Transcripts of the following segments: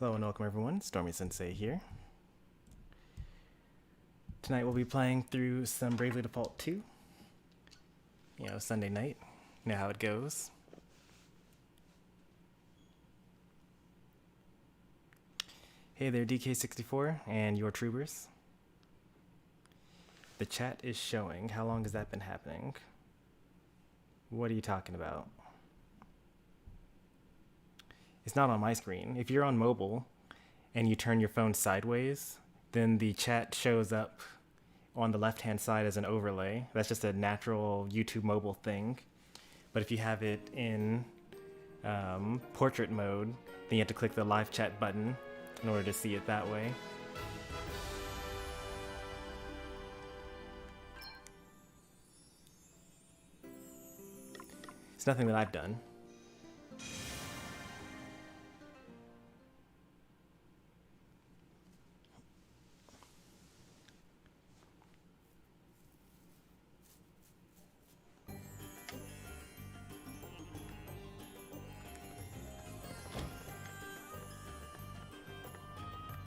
Hello and welcome everyone, Stormy Sensei here. Tonight we'll be playing through some Bravely Default 2. You know, Sunday night. You know how it goes. Hey there, DK64 and your troopers. The chat is showing. How long has that been happening? What are you talking about? It's not on my screen. If you're on mobile and you turn your phone sideways, then the chat shows up on the left-hand side as an overlay. That's just a natural YouTube mobile thing. But if you have it in portrait mode, then you have to click the live chat button in order to see it that way. It's nothing that I've done.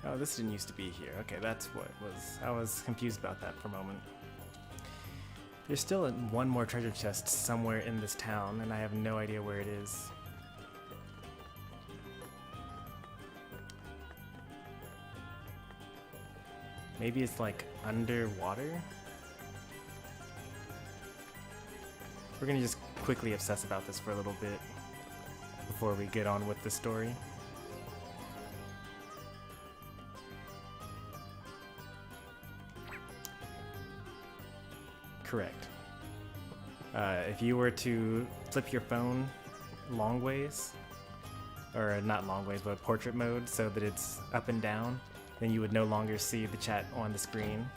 Oh, this didn't used to be here. Okay, that's what was... I was confused about that for a moment. There's still one more treasure chest somewhere in this town, and I have no idea where it is. Maybe it's like underwater? We're gonna just quickly obsess about this for a little bit before we get on with the story. Correct. If you were to flip your phone long ways, or not long ways, but portrait mode so that it's up and down, then you would no longer see the chat on the screen.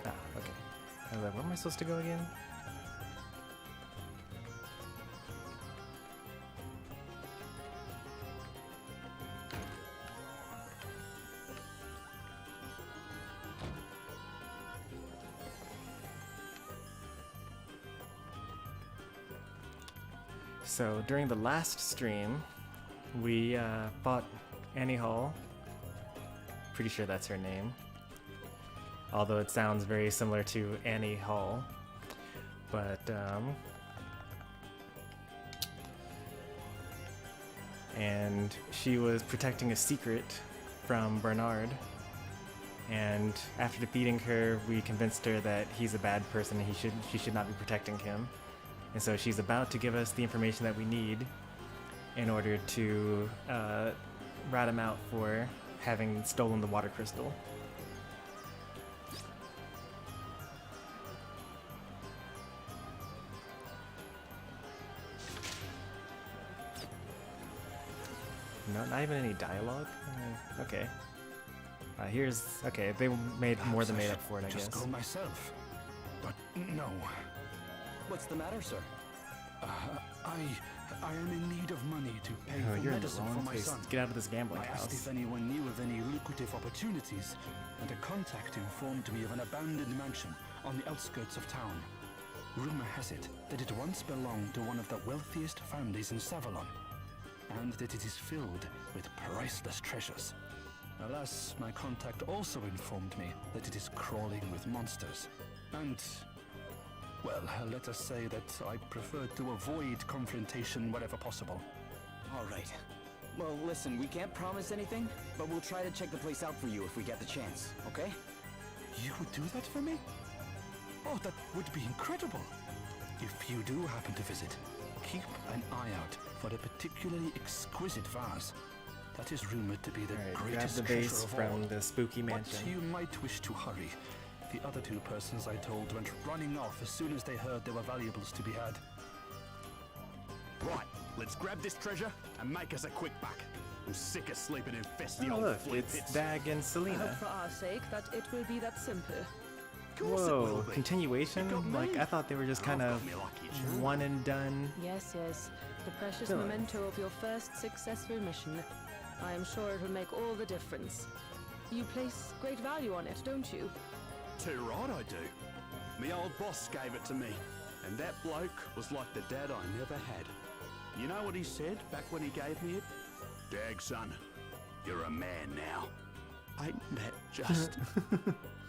Ah, okay. I was like, where am I supposed to go again? So during the last stream, we fought Annie Hall. Pretty sure that's her name. Although it sounds very similar to Annie Hall. But, and she was protecting a secret from Bernard. And after defeating her, we convinced her that he's a bad person and she should not be protecting him. And so she's about to give us the information that we need in order to rat him out for having stolen the water crystal. No, not even any dialogue? Okay. Okay, they made more than made up for it, I guess. Just go myself. But no. What's the matter, sir? I am in need of money to pay for You're in the medicine wrong for my place. son. Get out of this gambling I asked house. if anyone knew of any lucrative opportunities, and a contact informed me of an abandoned mansion on the outskirts of town. Rumor has it that it once belonged to one of the wealthiest families in Savalon, and that it is filled with priceless treasures. Alas, my contact also informed me that it is crawling with monsters, and... well, let us say that I prefer to avoid confrontation wherever possible. All right. Well, listen, we can't promise anything, but we'll try to check the place out for you if we get the chance, okay? You would do that for me? Oh, that would be incredible. If you do happen to visit, keep an eye out for a particularly exquisite vase. That is rumored to be the greatest grab the treasure base of from all. the spooky But mansion. you might wish to hurry. The other two persons I told went running off as soon as they heard there were valuables to be had. Right, let's grab this treasure and make us a quick buck. I'm sick of sleeping in festy Oh old look, flea it's pits. Dag and I hope Selena. for our sake that it will be that simple. Of course it will Whoa, be. continuation? You got Like, me. I thought they were just I've kind got of me lucky charm. one and done. Yes, yes. The precious Villains. memento of your first successful mission. I am sure it will make all the difference. You place great value on it, don't you? Too right I do. Me old boss gave it to me, and that bloke was like the dad I never had. You know what he said back when he gave me it? Dag, son, you're a man now. Ain't that just?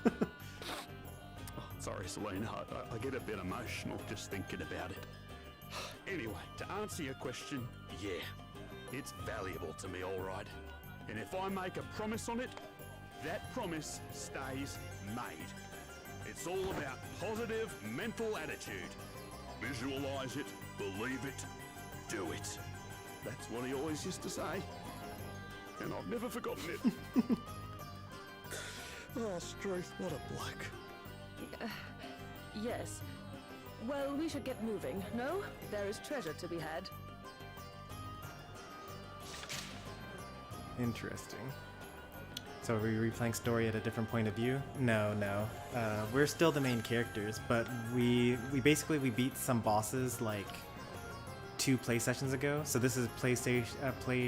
Oh, sorry, Selena, I get a bit emotional just thinking about it. Anyway, to answer your question, yeah, it's valuable to me, all right. And if I make a promise on it, that promise stays made. It's all about positive mental attitude. Visualize it, believe it, do it. That's what he always used to say. And I've never forgotten it. Oh, Struth, what a bloke. Yes. Well, we should get moving, no? There is treasure to be had. Interesting. So are we replaying story at a different point of view? No. We're still the main characters, but we beat some bosses like 2 play sessions ago. So this is play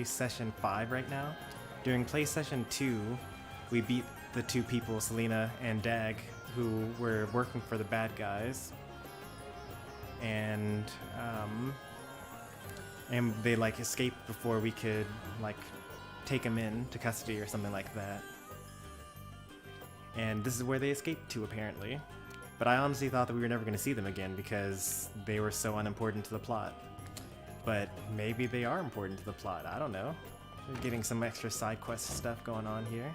session 5 right now. During play session 2, we beat the 2 people, Selena and Dag, who were working for the bad guys. And they like escaped before we could like take them into custody or something like that. And this is where they escaped to, apparently. But I honestly thought that we were never going to see them again because they were so unimportant to the plot. But maybe they are important to the plot, I don't know. We're getting some extra side quest stuff going on here.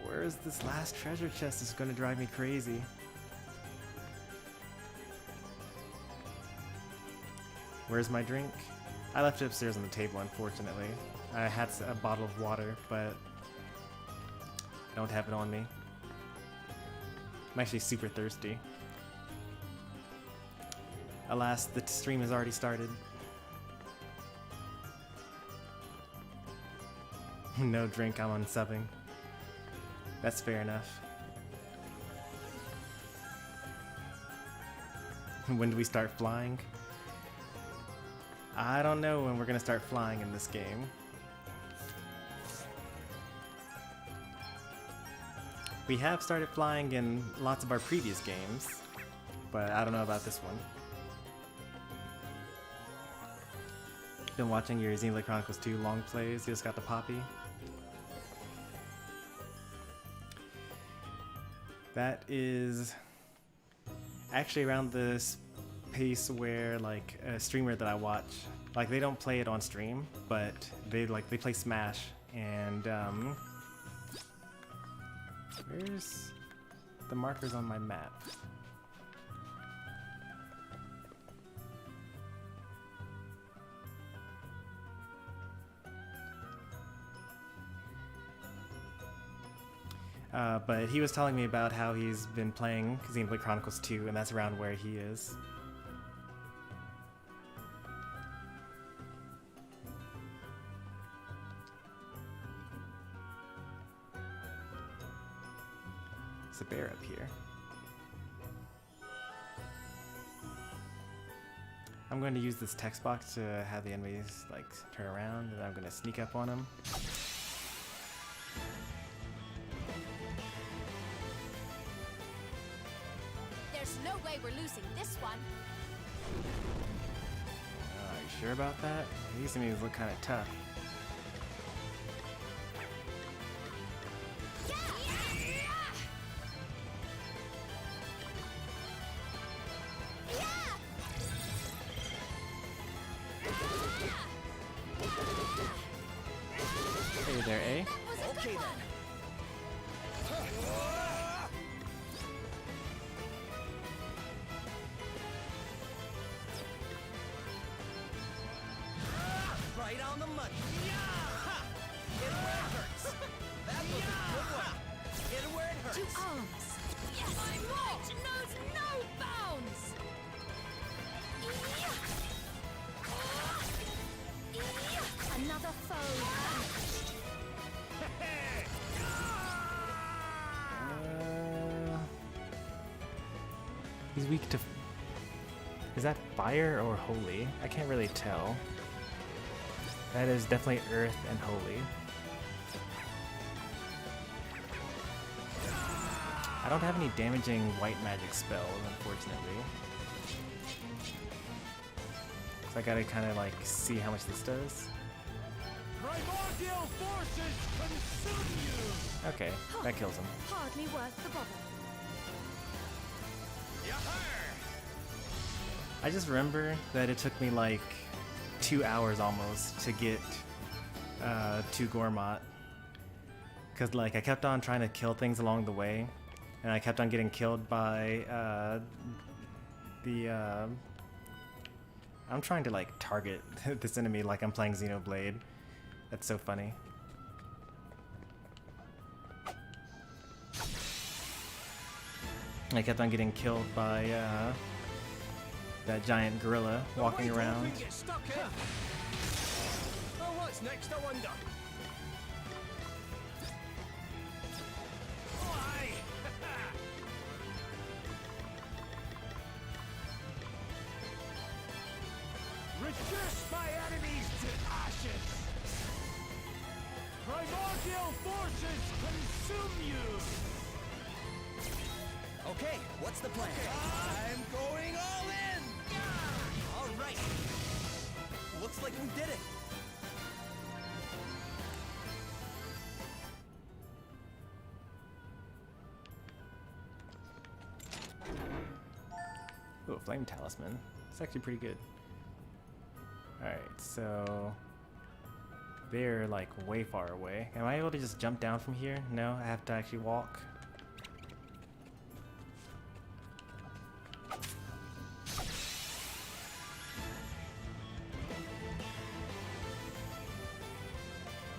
Where is this last treasure chest? This is going to drive me crazy. Where's my drink? I left it upstairs on the table, unfortunately. I had a bottle of water, but I don't have it on me. I'm actually super thirsty. Alas, the stream has already started. No drink, I'm unsubbing. That's fair enough. When do we start flying? I don't know when we're gonna start flying in this game. We have started flying in lots of our previous games, but I don't know about this one. Been watching your Xenoblade Chronicles 2 long plays, just got the poppy. That is actually around this pace where like a streamer that I watch, like they don't play it on stream, but they play Smash, and where's the markers on my map? But he was telling me about how he's been playing Xenoblade Chronicles 2, and that's around where he is. There's a bear up here. I'm going to use this text box to have the enemies like turn around, and I'm going to sneak up on them. There's no way we're losing this one. Are you sure about that? These enemies look kind of tough. Hey there, eh? Okay then. Right on the money. Ha! Hit it where it hurts. That was a good one. Hit it where it hurts. To arms. Yes, my might knows no bounds. Another foe vanished. He's weak to... Is that fire or holy? I can't really tell. That is definitely earth and holy. I don't have any damaging white magic spells, unfortunately. So I gotta kind of like see how much this does. Primordial forces consume you! Okay, that kills him. Hardly worth the bother. I just remember that it took me like 2 hours almost to get to Gormott. Cause like I kept on trying to kill things along the way, and I kept on getting killed by I'm trying to like target this enemy like I'm playing Xenoblade. That's so funny. I kept on getting killed by that giant gorilla walking around. Get stuck here. Oh, what's next, I wonder? Why? Reduce my enemies to ashes! Primordial forces consume you! Okay, what's the plan? I'm going all in! All right. Looks like we did it. Ooh, a flame talisman. It's actually pretty good. Alright, so they're like way far away. Am I able to just jump down from here? No, I have to actually walk.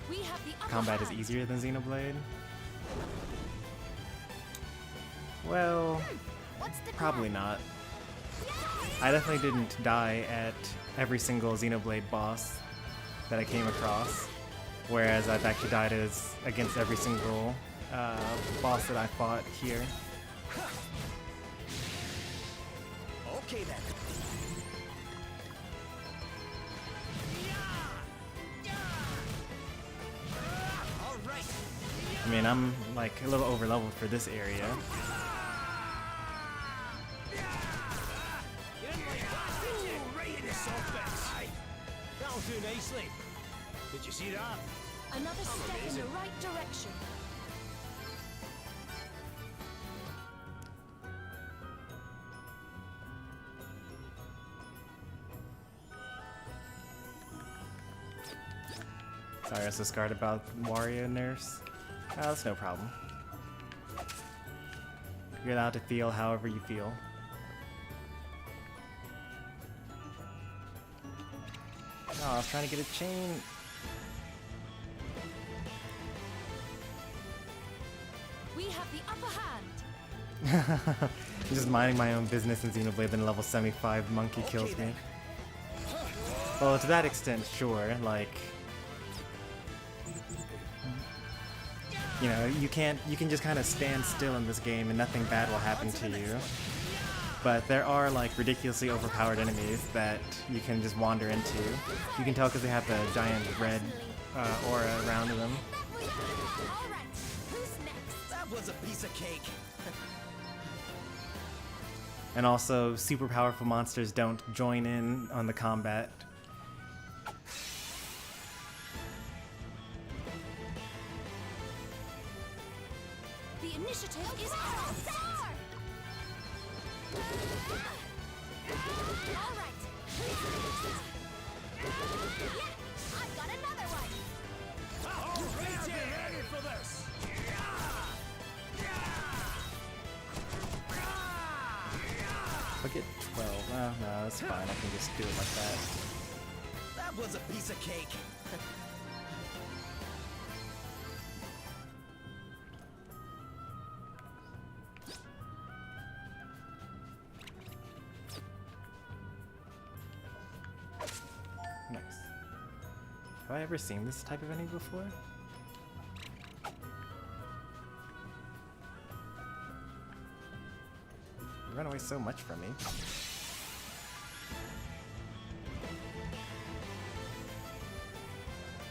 We have the upper Combat is hand. easier than Xenoblade. Well, What's the probably plan? not. I definitely didn't die at every single Xenoblade boss that I came across, whereas I've actually died against every single boss that I fought here. Okay then. All right. I mean, I'm like a little over leveled for this area. Right in the soft bits. That'll do nicely. Did you see that? Another step in the right direction. Sorry, I was so scared about Wario nerfs. Oh, that's no problem. You're allowed to feel however you feel. Oh, I was trying to get a chain. We have the upper hand. Just minding my own business in Xenoblade, then a level 75 monkey kills me. Well, to that extent, sure. Like, you know, you can just kind of stand still in this game and nothing bad will happen to you. But there are like ridiculously overpowered enemies that you can just wander into. You can tell because they have the giant red aura around them. All right. Who's next? That was a piece of cake. And also, super powerful monsters don't join in on the combat. The initiative is ours. All right. Yeah, I've got another one. All right, get ready for this. If I get 12, oh no, that's fine. I can just do it like that. That was a piece of cake. Nice. Have I ever seen this type of enemy before? You run away so much from me.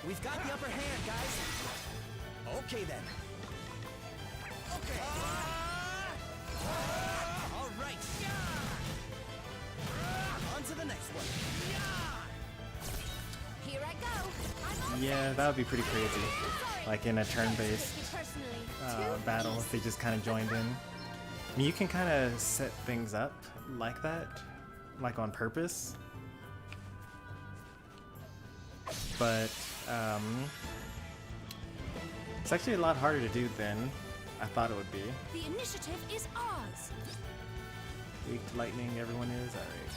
We've got the upper hand, guys. Okay then. Okay. All right. On to the next one. Here I go. I'm on Yeah, that would be pretty crazy. Sorry. Like in a Don't turn-based take it personally. Too battle, if they just kind of joined in. I mean, you can kind of set things up like that, like on purpose. But it's actually a lot harder to do than I thought it would be. The initiative is ours. Weak to lightning, everyone is? Alright.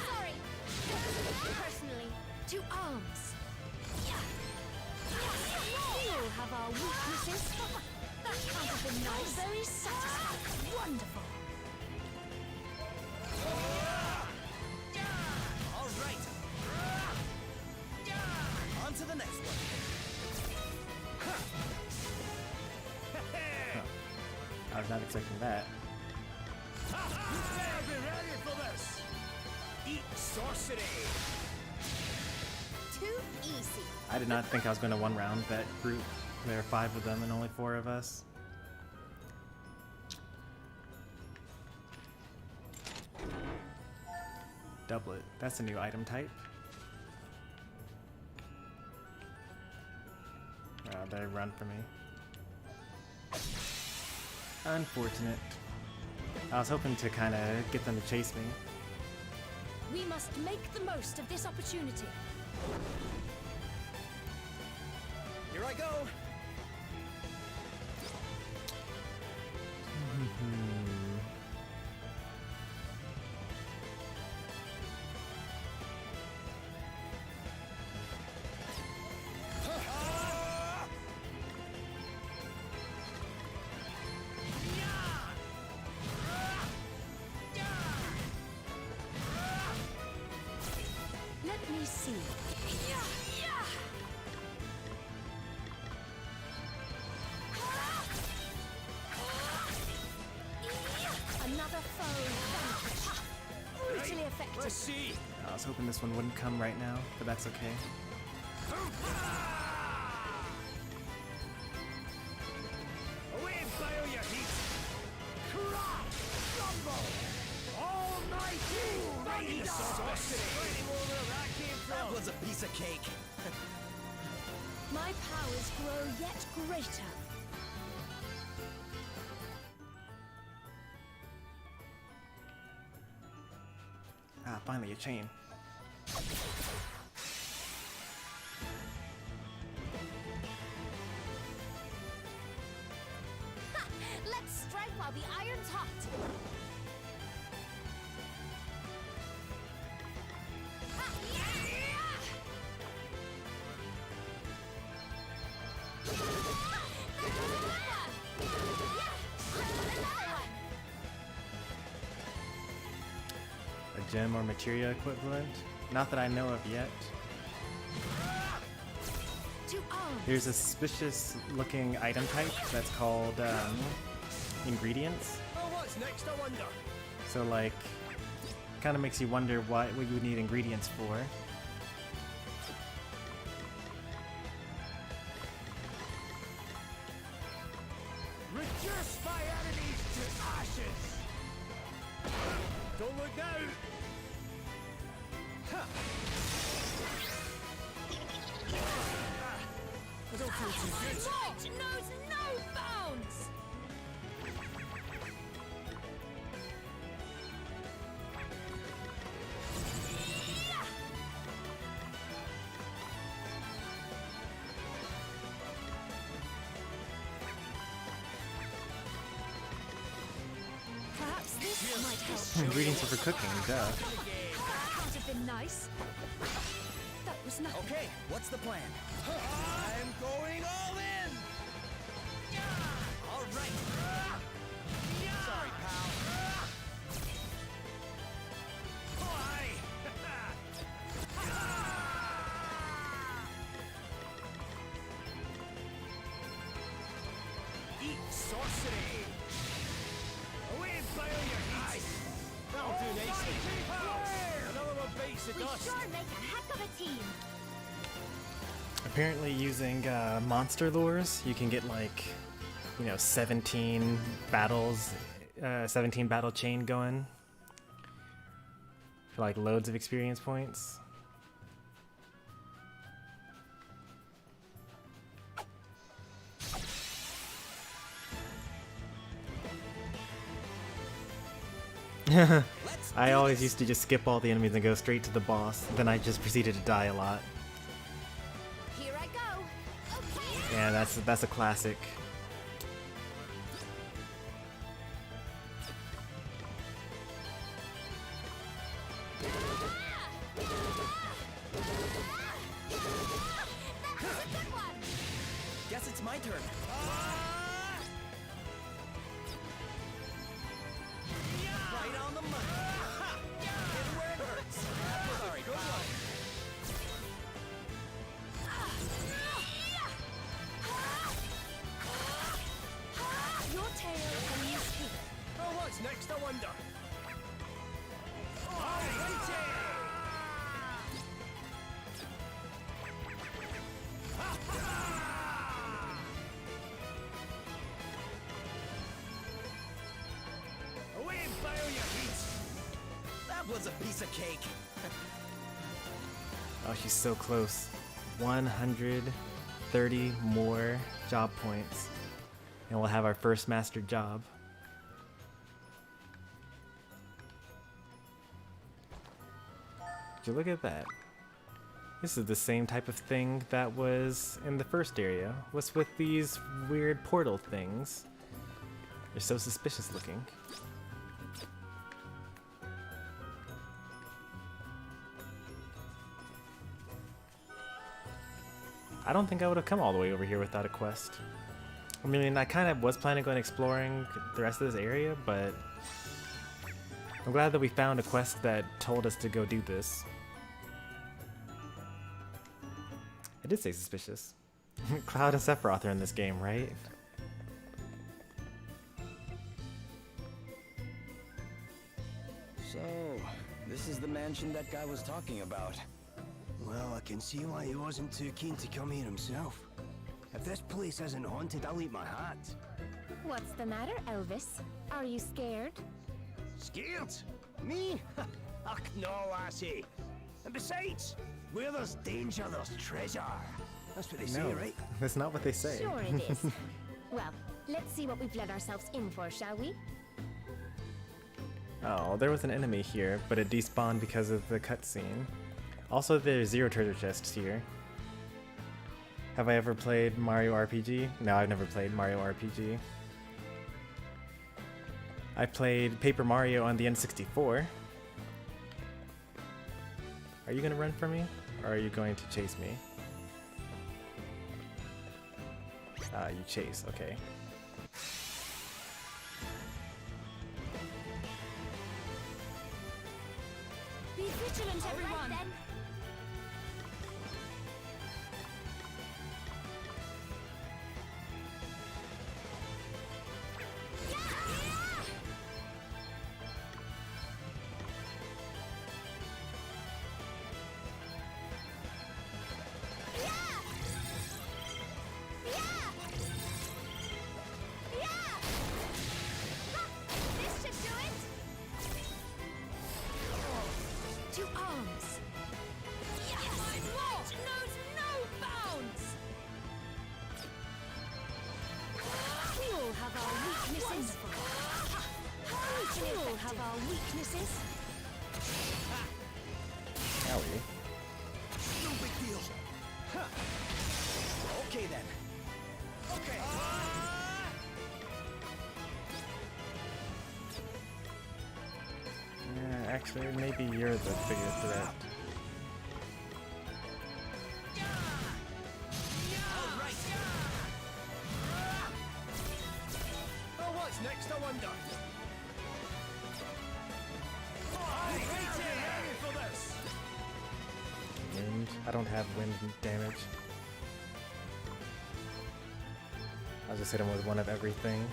Sorry. Don't take it personally. To arms. We all have our weaknesses. That can't have been nice. Very satisfying. Wonderful. All right. On to the next one. I was not expecting that. I've been ready for this. Eat sorcery. Too easy. I did not think I was going to one round that group. There are 5 of them and only 4 of us. Doublet. That's a new item type. They run for me. Unfortunate. I was hoping to kind of get them to chase me. We must make the most of this opportunity. Here I go. Let me see. Another foe vanquished. Brutally effective. Let's see. I was hoping this one wouldn't come right now, but that's okay. Away and fire your heat. Cry, rumble. All night you ready to sorcery. That was a piece of cake. My powers grow yet greater. Ah, finally a chain. Ha! Let's strike while the iron's hot. Ha! A gem or materia equivalent? Not that I know of yet. To arms. There's a suspicious looking item type that's called ingredients. Oh, what's next, I wonder? So like, kind of makes you wonder what you would need ingredients for. Reduce my enemies to ashes. Don't look out. Huh. I don't feel too good. Might knows no bounds. Perhaps this might help. Ingredients are for cooking, duh. That can't have been nice. That was nothing. Okay, what's the plan? I'm going all in. All right. Sorry, pal. Eat sorcery. Away and fire your heat. That'll do nicely. Another one bites the We dust. sure make a heck of a team. Apparently using monster lures, you can get like, 17 battles, 17 battle chain going for like loads of experience points. I always used to just skip all the enemies and go straight to the boss. Then I just proceeded to die a lot. Here I go. Okay. Yeah, that's a classic. Guess it's my turn. Right on the money. Hit where it hurts. Sorry, good one. Your tail and you speak. Oh, what's next, I wonder? Alrighty! Away and fire your heat! That was a piece of cake. Oh, she's so close. 130 more job points. And we'll have our first master job. Would you look at that? This is the same type of thing that was in the first area. What's with these weird portal things? They're so suspicious looking. I don't think I would have come all the way over here without a quest. I mean, I kind of was planning on exploring the rest of this area, but I'm glad that we found a quest that told us to go do this. I did say suspicious. Cloud and Sephiroth are in this game, right? So, this is the mansion that guy was talking about. Well, I can see why he wasn't too keen to come here himself. If this place isn't haunted, I'll eat my hat. What's the matter, Elvis? Are you scared? Scared? Me? Ach no, lassie. And besides, where there's danger, there's treasure. That's what they say, No, right? that's not what they say. Sure it is. Well, let's see what we've let ourselves in for, shall we? Oh, there was an enemy here, but it despawned because of the cutscene. Also, there's 0 treasure chests here. Have I ever played Mario RPG? No, I've never played Mario RPG. I played Paper Mario on the N64. Are you gonna run from me? Or are you going to chase me? You chase, okay. Be vigilant, everyone! Owie. No big deal. Huh. Okay then. Okay. Yeah, actually, maybe you're the bigger threat. Oh, what's next, I wonder? Wind. I don't have wind damage. I'll just hit him with one of everything.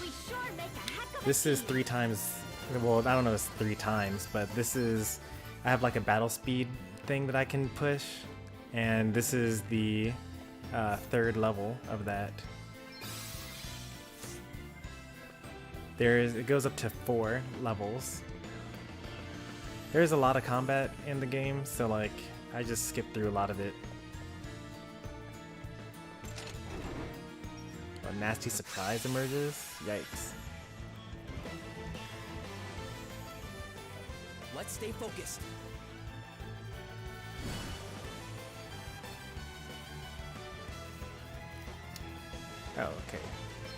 We sure make a heck of This is 3 times, well, I don't know if it's 3 times, but this is, I have like a battle speed thing that I can push, and this is the 3rd level of that. It goes up to 4 levels. There's a lot of combat in the game, so like, I just skipped through a lot of it. A nasty surprise emerges? Yikes. Let's stay focused. Oh, okay.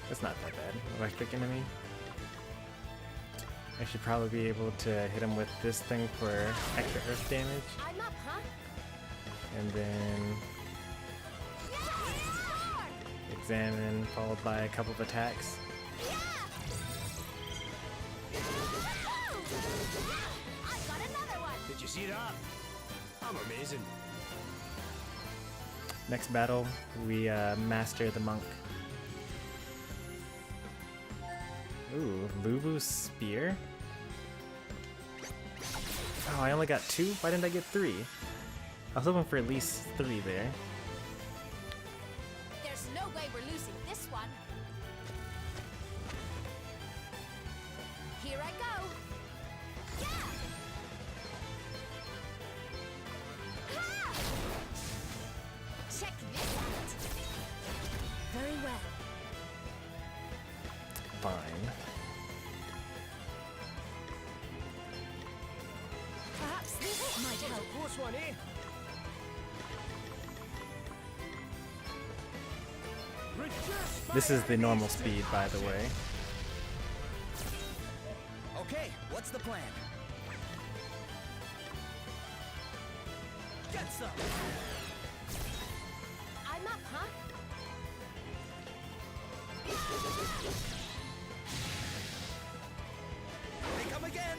That's not that bad. Electric enemy. I should probably be able to hit him with this thing for extra earth damage. I'm up, huh? And then examine, followed by a couple of attacks. I got another one. Did you see that? I'm amazing. Next battle, we master the monk. Ooh, Lubu's spear? Oh, I only got 2? Why didn't I get 3? I was hoping for at least 3 there. There's no way we're losing this one. Here I go. Yeah! Ha! Check this out. Very well. Fine. Perhaps this might help. Close one, eh? This is the normal speed, by the way. Okay, what's the plan? Get some. I'm up, huh? They come again.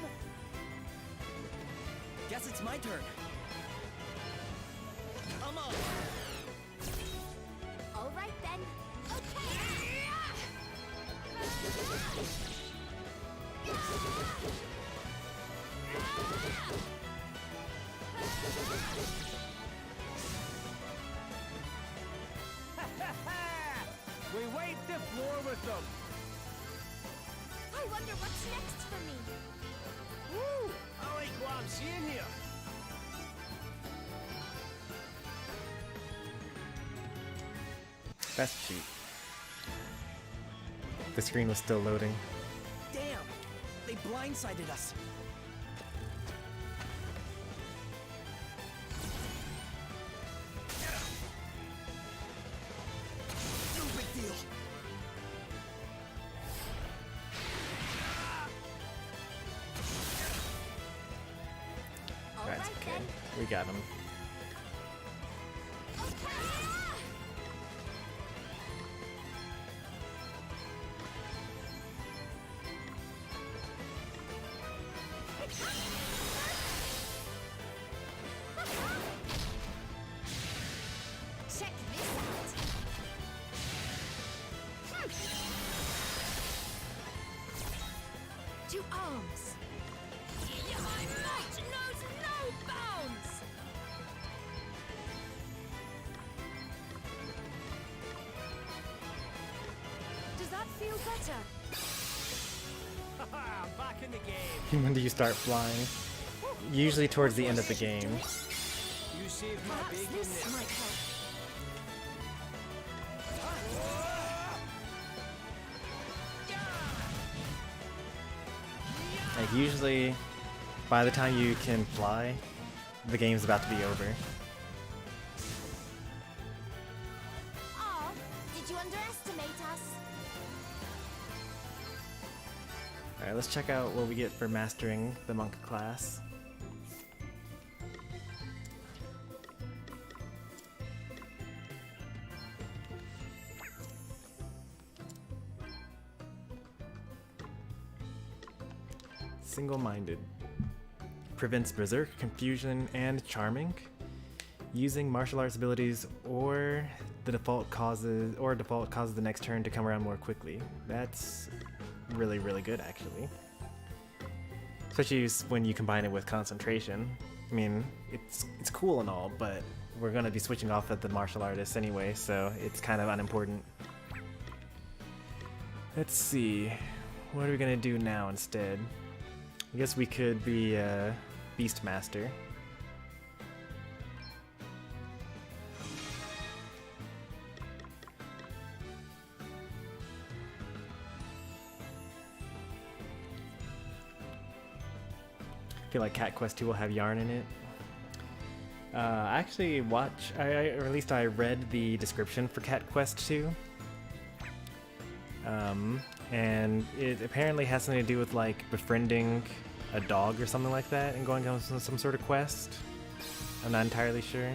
Guess it's my turn. Come on. All right then. Okay. We wipe the floor with them. I wonder what's next for me. Woo! I like what I'm seeing here. That's cheap. The screen was still loading. Damn! They blindsided us. No big deal. All That's right okay. then. We got him. Check this out. To arms. My might knows no bounds. Does that feel better? Haha, I'm back in the game. When do you start flying? Usually towards the end of the game. You saved my Perhaps bacon this there. might help. Like usually, by the time you can fly, the game's about to be over. Aw, did you underestimate us? Alright, let's check out what we get for mastering the monk class. Single-minded. Prevents berserk, confusion, and charming. Using martial arts abilities or default causes the next turn to come around more quickly. That's really, really good actually. Especially when you combine it with concentration. I mean, it's cool and all, but we're gonna be switching off at the martial artist anyway, so it's kind of unimportant. Let's see, what are we gonna do now instead? I guess we could be Beastmaster. I feel like Cat Quest 2 will have yarn in it. I actually or at least I read the description for Cat Quest 2. And it apparently has something to do with like befriending a dog or something like that and going on some sort of quest. I'm not entirely sure.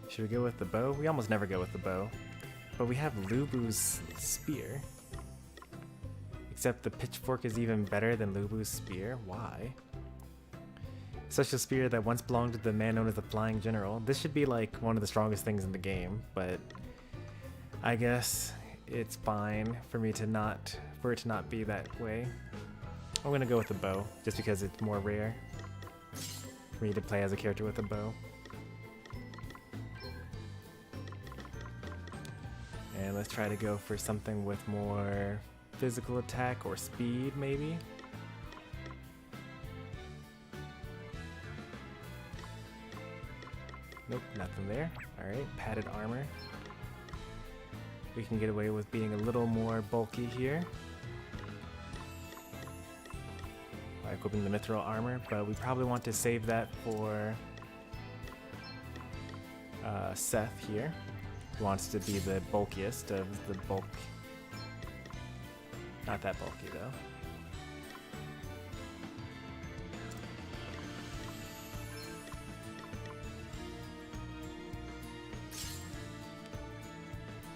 Should we go with the bow? We almost never go with the bow. But we have Lubu's spear. Except the pitchfork is even better than Lubu's spear. Why? Such a spear that once belonged to the man known as the Flying General. This should be like one of the strongest things in the game, but I guess it's fine for it to not be that way. I'm gonna go with the bow, just because it's more rare for me to play as a character with a bow. And let's try to go for something with more physical attack or speed, maybe. Nope, nothing there. Alright, padded armor. We can get away with being a little more bulky here by equipping the mithril armor, but we probably want to save that for Seth here. Who wants to be the bulkiest of the bulk. Not that bulky though.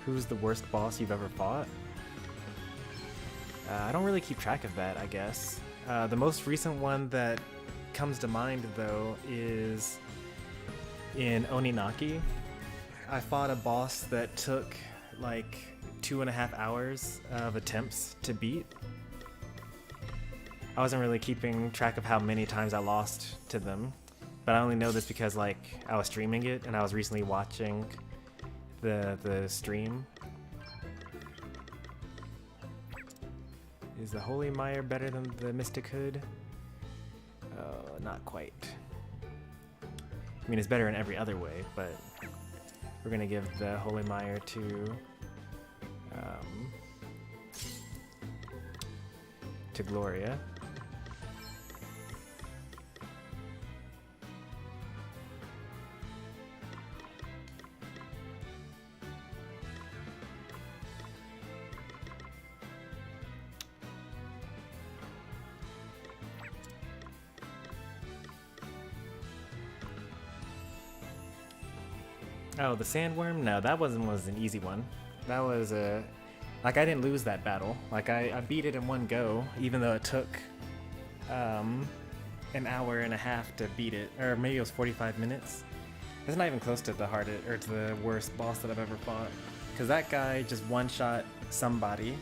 Who's the worst boss you've ever fought? I don't really keep track of that, I guess. The most recent one that comes to mind though is in Oninaki. I fought a boss that took like 2.5 hours of attempts to beat. I wasn't really keeping track of how many times I lost to them, but I only know this because like I was streaming it and I was recently watching the stream. Is the Holy Mire better than the Mystic Hood? Not quite. I mean, it's better in every other way, but we're gonna give the Holy Mire to Gloria. Oh, the sandworm? No, that was an easy one. That was like I didn't lose that battle. Like I beat it in one go, even though it took an hour and a half to beat it, or maybe it was 45 minutes. It's not even close to the hardest or to the worst boss that I've ever fought, because that guy just one-shot somebody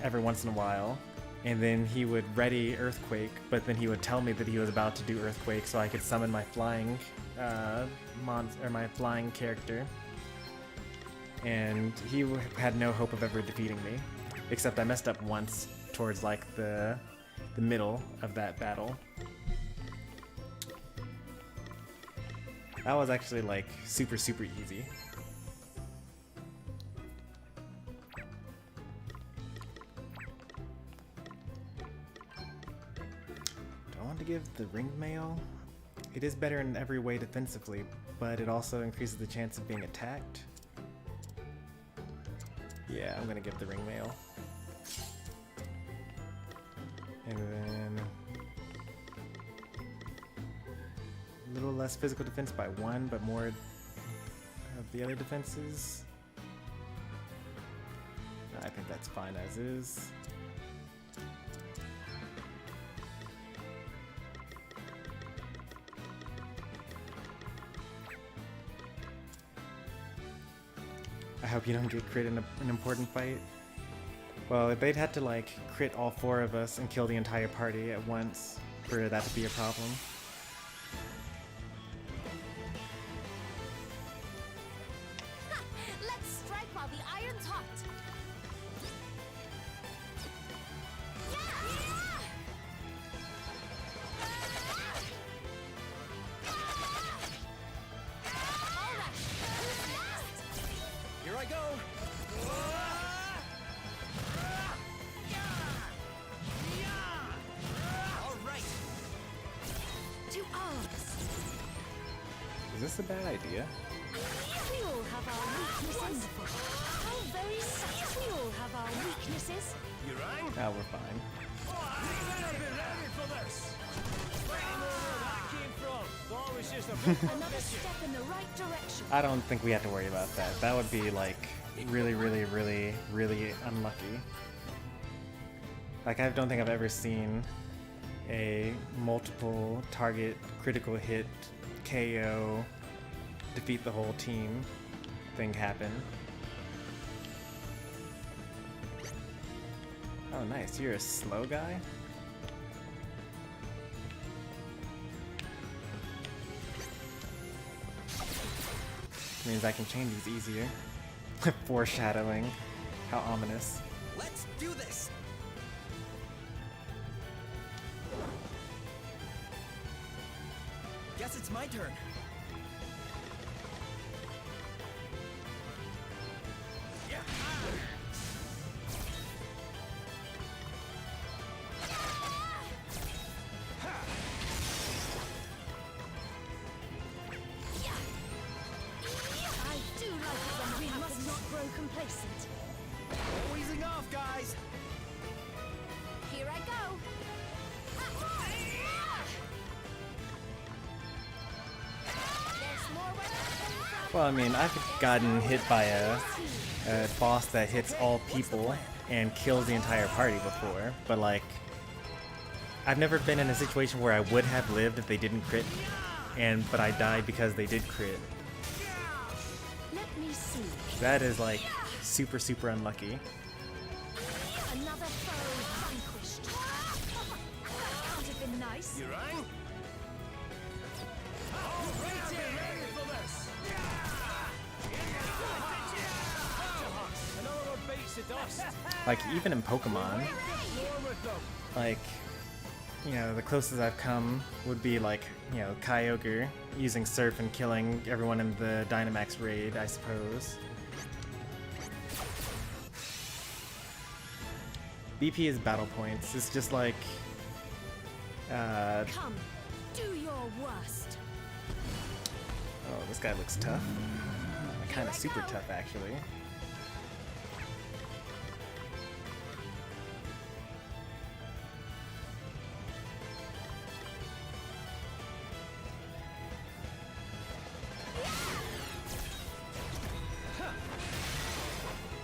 every once in a while, and then he would ready Earthquake, but then he would tell me that he was about to do Earthquake, so I could summon my flying my flying character, and he had no hope of ever defeating me, except I messed up once towards like the middle of that battle. That was actually like super easy. Do I want to give the ring mail? It is better in every way defensively, but it also increases the chance of being attacked. Yeah, I'm gonna give the ring mail. And then a little less physical defense by 1, but more of the other defenses. I think that's fine as is. I hope you don't get crit in an important fight. Well, they'd have to like crit all 4 of us and kill the entire party at once for that to be a problem. Let's strike while the iron's hot. Here I go. All right. To arms. Is this a bad idea? We all have our weaknesses. How very satisfying. We all have our weaknesses. You rang? Oh, we're fine. I've been ready for this. Where that came from? Thought it was just a bit Another step in the right direction. I don't think we have to worry about that. That would be like really, really, really, really unlucky. Like, I don't think I've ever seen a multiple target critical hit KO defeat the whole team thing happen. Oh nice, you're a slow guy? Means I can chain these easier. Foreshadowing. How ominous. Let's do this. Guess it's my turn. Yeah. I do like it when we must not grow complacent. No easing off, guys. Here I go. There's more where that came from. Well, I mean, I've gotten hit by a boss that hits all people and kills the entire party before, but like, I've never been in a situation where I would have lived if they didn't crit, but I died because they did crit. Let me see. That is like super, super unlucky. Another foe vanquished. That can't have been nice. You rang? All right, ready for this. Another one beats the dust. Like, even in Pokemon, More with them. like, you know, the closest I've come would be like, you know, Kyogre using Surf and killing everyone in the Dynamax raid, I suppose. BP is battle points. It's just like, Come, do your worst. oh, this guy looks tough. Kind of super tough, actually.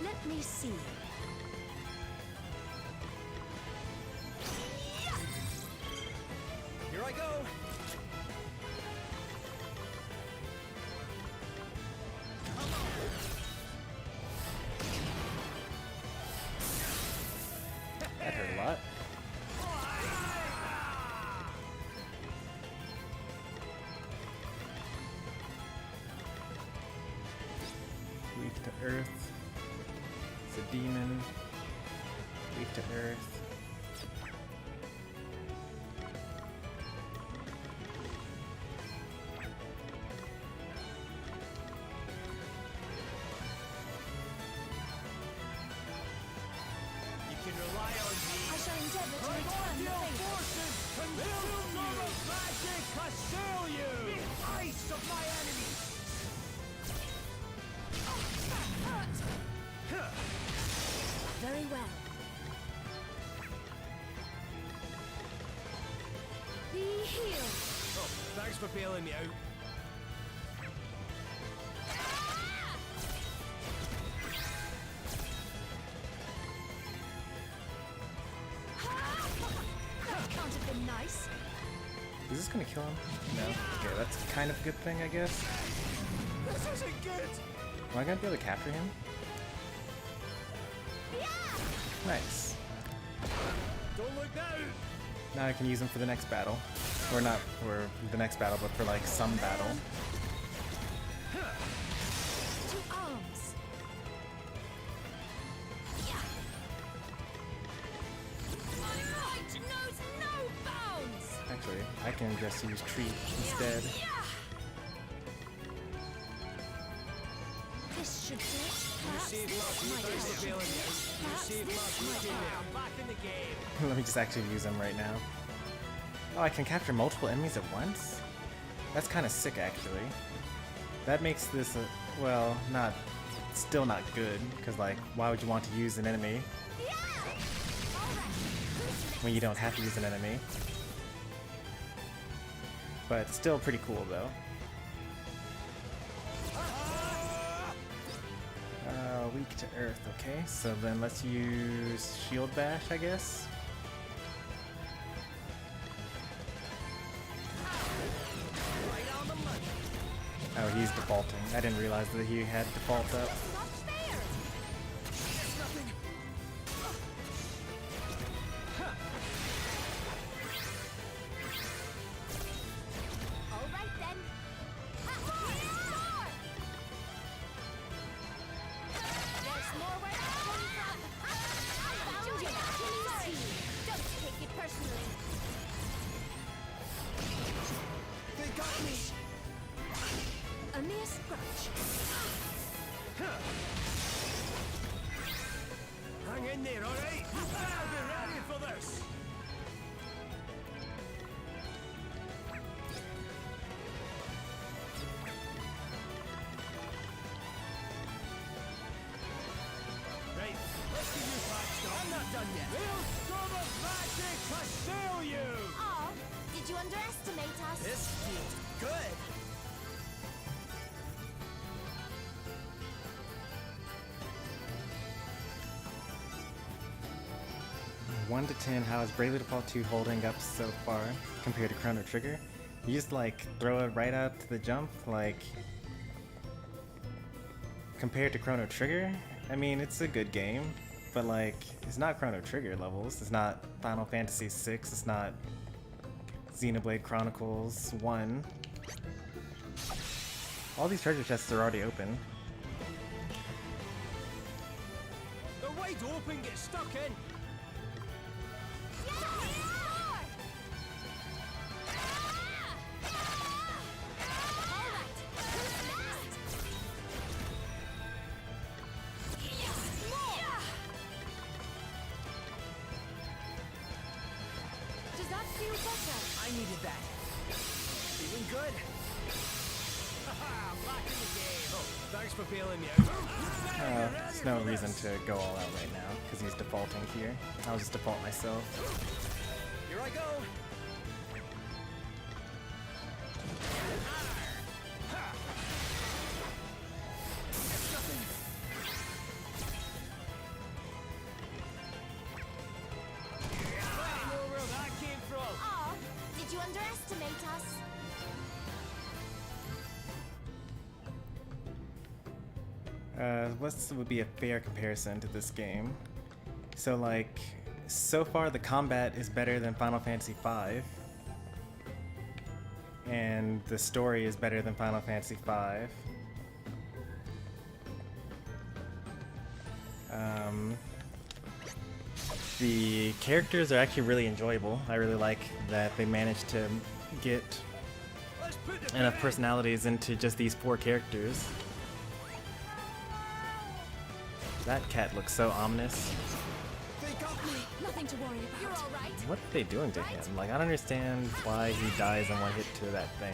Let me see. Here I go. That hurt a lot. Weak to earth. It's a demon. Weak to earth. You can rely on me. I shall endeavor to return the favor. Forces consume you. Magic assail you. The ice of my enemies. Very well. Be healed. Oh, thanks for bailing me out. this gonna kill him? No. Okay, that's kind of a good thing, I guess. This isn't good! Am I gonna be able to capture him? Nice. Don't look now! Now I can use him for the next battle. Or not for the next battle, but for like some battle. To arms. My might knows no bounds. Actually, I can just use Treat instead. This should do it. Perhaps Save this my might thanks for help. bailing me. Perhaps Save this my might routine help. now. Back in the game. Let me just actually use him right now. Oh, I can capture multiple enemies at once? That's kind of sick, actually. That makes this, well, still not good, because, like, why would you want to use an enemy when you don't have to use an enemy? But still pretty cool, though. Weak to earth, okay. So then let's use Shield Bash, I guess. Oh, he's defaulting. I didn't realize that he had default up. Alright then. There's more where that came from. I found you. Sorry. Don't take it personally. They got me! A mere scratch. Hang in there, alright? I'll be ready for this! Right, let's get you patched up. I'm not done yet. We'll storm of magic to sail you! Oh, did you underestimate us? This feels good! 1 to 10, how is Bravely Default 2 holding up so far compared to Chrono Trigger? You just like throw it right out to the jump, like compared to Chrono Trigger? I mean, it's a good game, but like it's not Chrono Trigger levels. It's not Final Fantasy VI. It's not Xenoblade Chronicles 1. All these treasure chests are already open. They're wide open, get stuck in! Does that feel better? I needed that. Feeling good? Haha, back in the game. Oh, thanks for bailing me out. There's no reason to go all out right now, because he's defaulting here. I'll just default myself. Here I go. I know where that came from. Oh, did you underestimate us? What would be a fair comparison to this game? So like, so far the combat is better than Final Fantasy V, and the story is better than Final Fantasy V. The characters are actually really enjoyable. I really like that they managed to get Let's put the enough personalities into just these 4 characters. That cat looks so ominous. They got me. Nothing to worry about. You're all right. What are they doing to him? Like, I don't understand why he dies in one hit to that thing.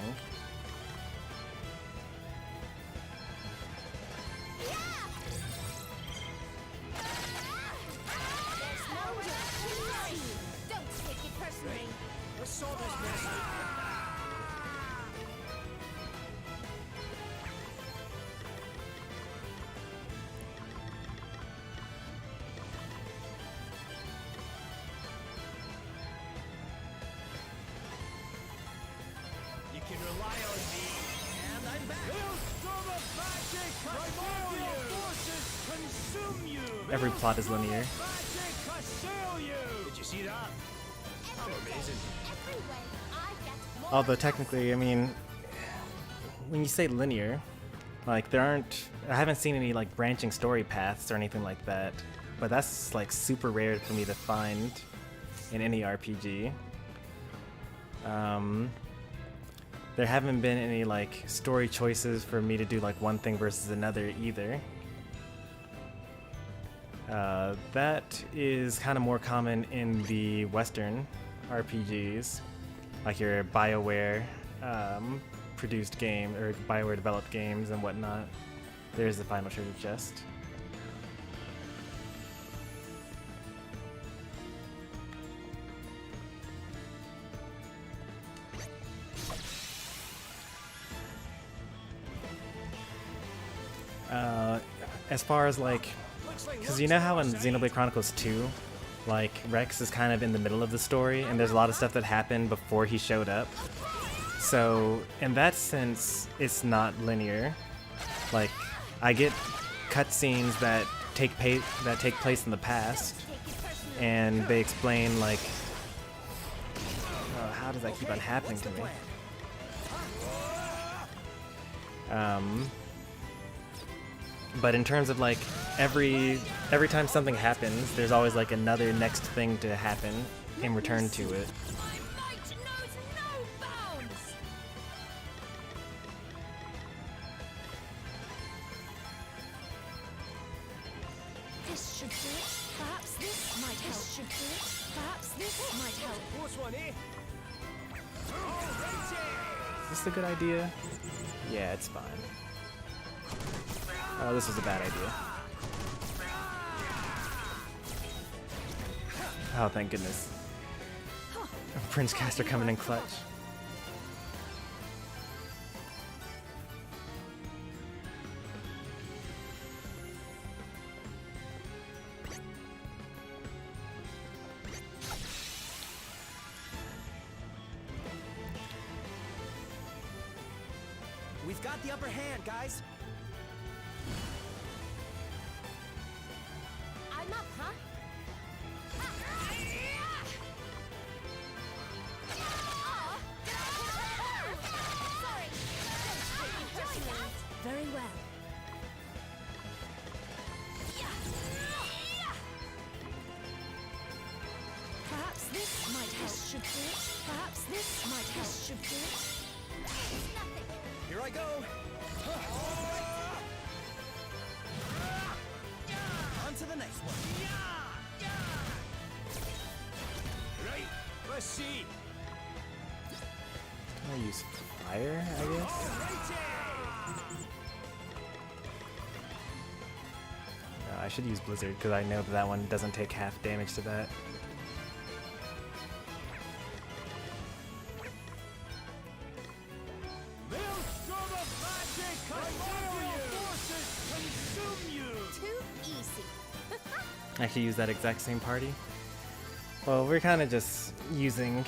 There's no sorry. Don't take it personally. Let's sort this mess out. Every plot is linear. Did you see that? I'm amazing. Although technically, I mean, when you say linear, like I haven't seen any like branching story paths or anything like that, but that's like super rare for me to find in any RPG. There haven't been any like story choices for me to do like one thing versus another either. That is kind of more common in the Western RPGs, like your BioWare produced game or BioWare developed games and whatnot. There's the final treasure chest. As far as like, because you know how in Xenoblade Chronicles 2, like Rex is kind of in the middle of the story and there's a lot of stuff that happened before he showed up. So in that sense, it's not linear. Like I get cutscenes that take place in the past, and they explain like, oh, how does that keep on happening to me? But in terms of like every time something happens, there's always like another next thing to happen in return to it. This should do it. Perhaps this might help. This should do it. Perhaps this might help. What's one, eh? Is this a good idea? Yeah, it's fine. Oh, this is a bad idea. Oh, thank goodness. Prince Caster coming in clutch. We've got the upper hand, guys. I'm up, huh? Sorry. Very well. Perhaps this might help. This should do it. Perhaps this might help. This should do it. Here I go. On to the next one. Right, let's see. I use fire, I guess? No, I should use Blizzard because I know that one doesn't take half damage to that. I could use that exact same party. Well, we're kind of just using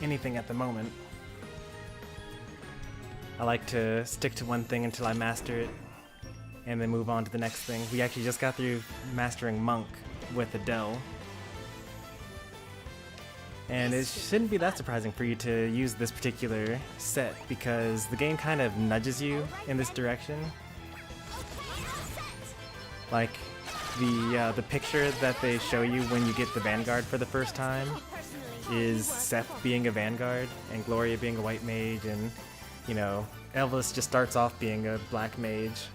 anything at the moment. I like to stick to one thing until I master it, and then move on to the next thing. We actually just got through mastering Monk with Adele. And it shouldn't be that surprising for you to use this particular set, because the game kind of nudges you in this direction. Like, the picture that they show you when you get the Vanguard for the first time is Seth being a Vanguard and Gloria being a white mage, and you know, Elvis just starts off being a black mage,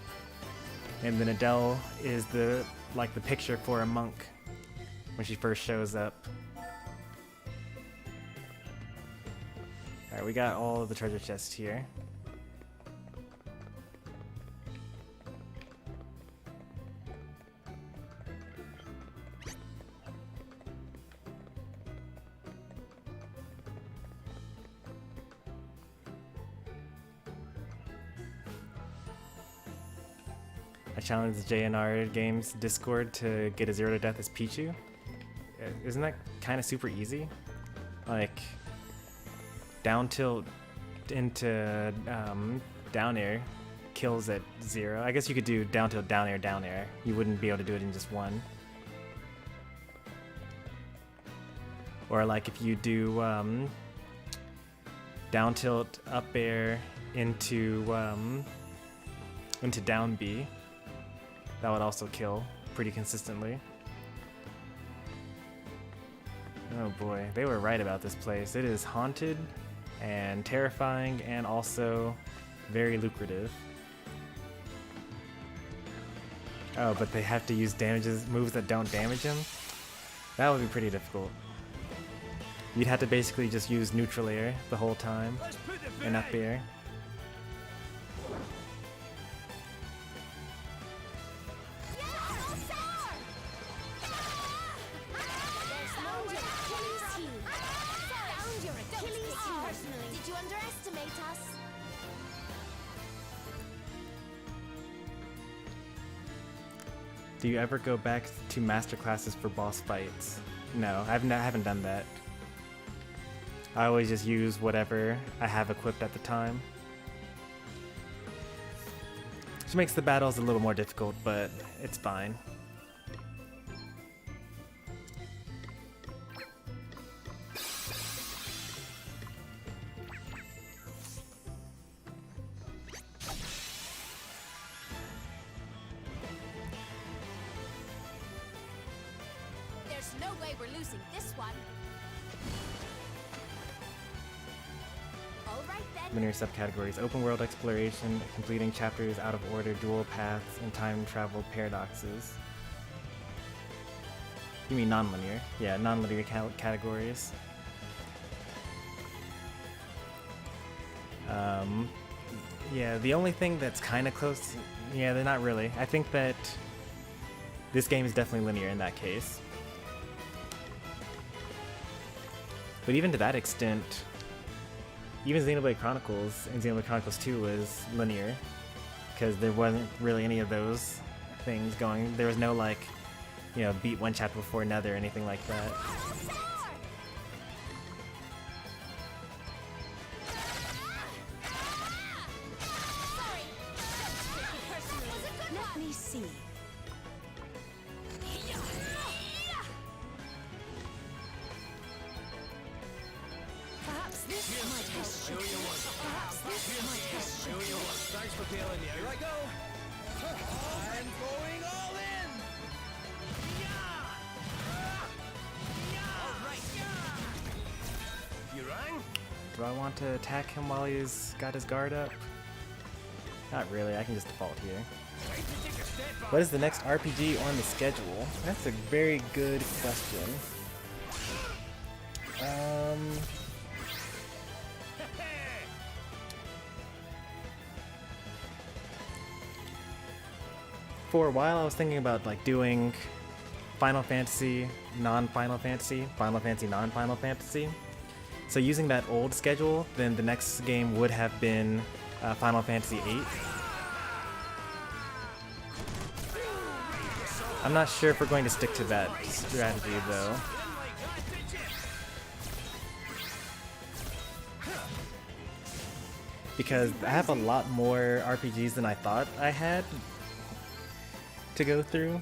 and then Adele is the picture for a monk when she first shows up. Alright, we got all of the treasure chests here. I challenged the JNR Games Discord to get a 0 to death as Pichu. Isn't that kind of super easy? Like, down tilt into down air kills at 0. I guess you could do down tilt, down air, down air. You wouldn't be able to do it in just one. Or like if you do down tilt, up air into down B, that would also kill pretty consistently. Oh boy, they were right about this place. It is haunted and terrifying and also very lucrative. Oh, but they have to use moves that don't damage him? That would be pretty difficult. You'd have to basically just use neutral air the whole time and up air. Did you underestimate us? Do you ever go back to master classes for boss fights? No, I haven't done that. I always just use whatever I have equipped at the time. Which makes the battles a little more difficult, but it's fine. There's no way we're losing this one. All right then. Linear subcategories: open world exploration, completing chapters out of order, dual paths, and time travel paradoxes. You mean non-linear? Yeah, non-linear categories. Yeah, the only thing that's kind of close. Yeah, they're not really. I think that this game is definitely linear in that case. But even to that extent, even Xenoblade Chronicles and Xenoblade Chronicles 2 was linear, because there wasn't really any of those things going. There was no, like, you know, beat one chapter before another or anything like that. Let me see. Perhaps this might help. Perhaps this might help. Thanks for bailing me. Here I go. I'm going all in. All right. You rang? Do I want to attack him while he's got his guard up? Not really, I can just default here. What is the next RPG on the schedule? That's a very good question. For a while I was thinking about like doing Final Fantasy, non-Final Fantasy, Final Fantasy, non-Final Fantasy. So using that old schedule, then the next game would have been Final Fantasy VIII. I'm not sure if we're going to stick to that strategy though. Because I have a lot more RPGs than I thought I had to go through.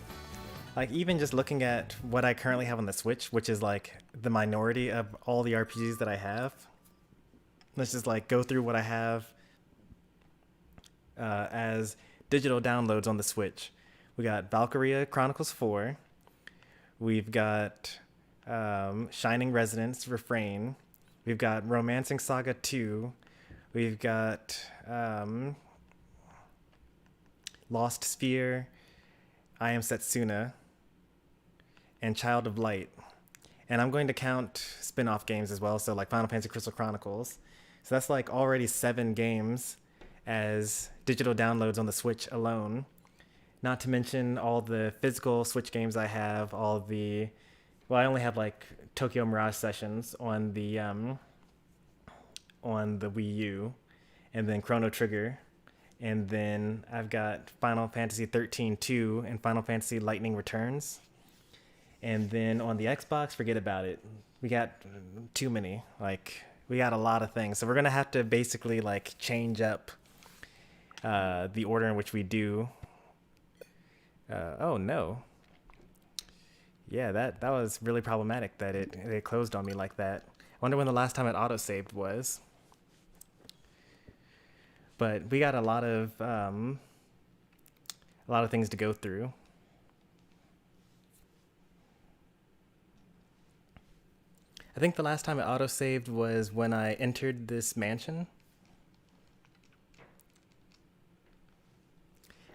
Like even just looking at what I currently have on the Switch, which is like the minority of all the RPGs that I have. Let's just like go through what I have as digital downloads on the Switch. We got Valkyria Chronicles 4. We've got Shining Resonance Refrain. We've got Romancing Saga 2. We've got Lost Sphere, I Am Setsuna, and Child of Light. And I'm going to count spin-off games as well, so like Final Fantasy Crystal Chronicles. So that's like already 7 games as digital downloads on the Switch alone. Not to mention all the physical Switch games I have, all the... Well, I only have like Tokyo Mirage Sessions on the Wii U, and then Chrono Trigger, and then I've got Final Fantasy 13-2 and Final Fantasy Lightning Returns. And then on the Xbox, forget about it. We got too many. Like, we got a lot of things. So we're going to have to basically like change up the order in which we do. Oh no. Yeah, that was really problematic that it closed on me like that. I wonder when the last time it autosaved was. But we got a lot of things to go through. I think the last time it autosaved was when I entered this mansion.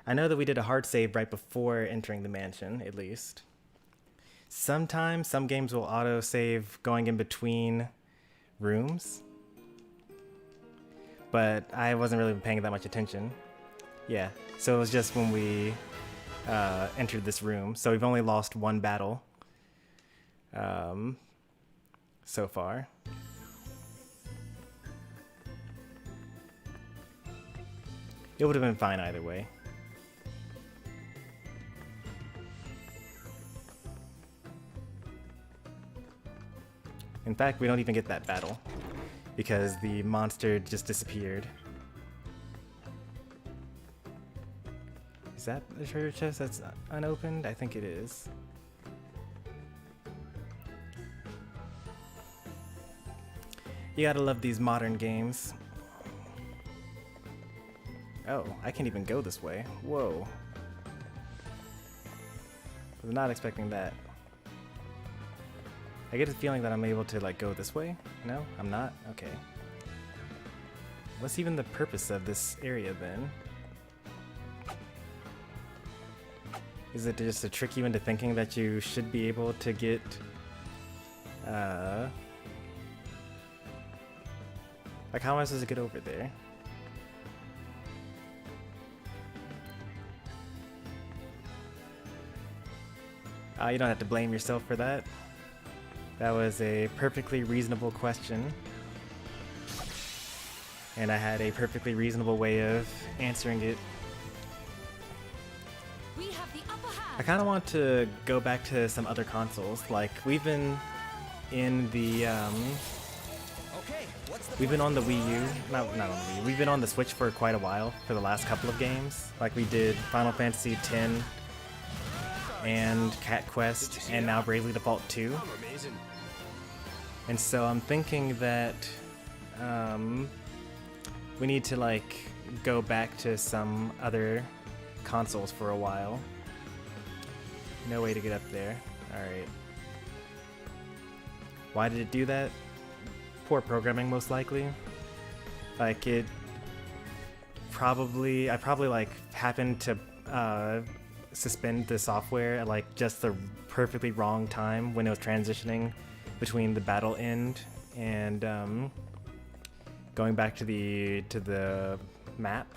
I know that we did a hard save right before entering the mansion, at least. Sometimes some games will autosave going in between rooms, but I wasn't really paying that much attention. Yeah, so it was just when we entered this room. So we've only lost one battle so far. It would have been fine either way. In fact, we don't even get that battle because the monster just disappeared. Is that the treasure chest that's unopened? I think it is. You gotta love these modern games. Oh, I can't even go this way. Whoa. I was not expecting that. I get the feeling that I'm able to like go this way. No, I'm not? Okay. What's even the purpose of this area then? Is it just to trick you into thinking that you should be able to get like how am I supposed to get over there? You don't have to blame yourself for that. That was a perfectly reasonable question. And I had a perfectly reasonable way of answering it. We have the upper hand. I kind of want to go back to some other consoles. Like we've been in the we've been on the Wii U, not on the Wii U. We've been on the Switch for quite a while for the last couple of games. Like we did Final Fantasy X and Cat Quest and now Bravely Default 2. And so I'm thinking that we need to like go back to some other consoles for a while. No way to get up there. Alright. Why did it do that? Poor programming, most likely. Like I probably like happened to suspend the software at like just the perfectly wrong time when it was transitioning between the battle end and going back to the map.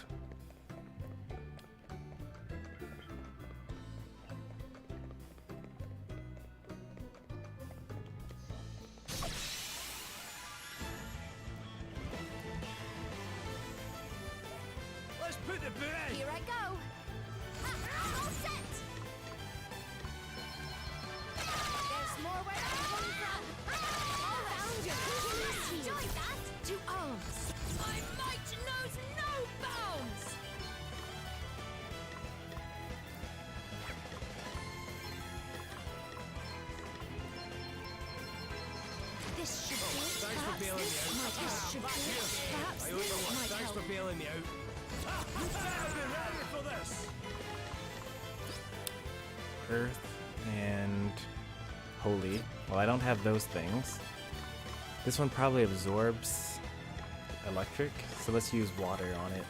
Let's put the boot in. Here I go. All set. There's more where I'm coming from. All around you. Enjoy that. To arms. My might knows no bounds. This should be it. Thanks for bailing me out. This should be it. Perhaps I owe you this one. might Thanks help. for bailing me out. You better be ready for this. Earth and Holy. Well, I don't have those things. This one probably absorbs electric, so let's use water on it.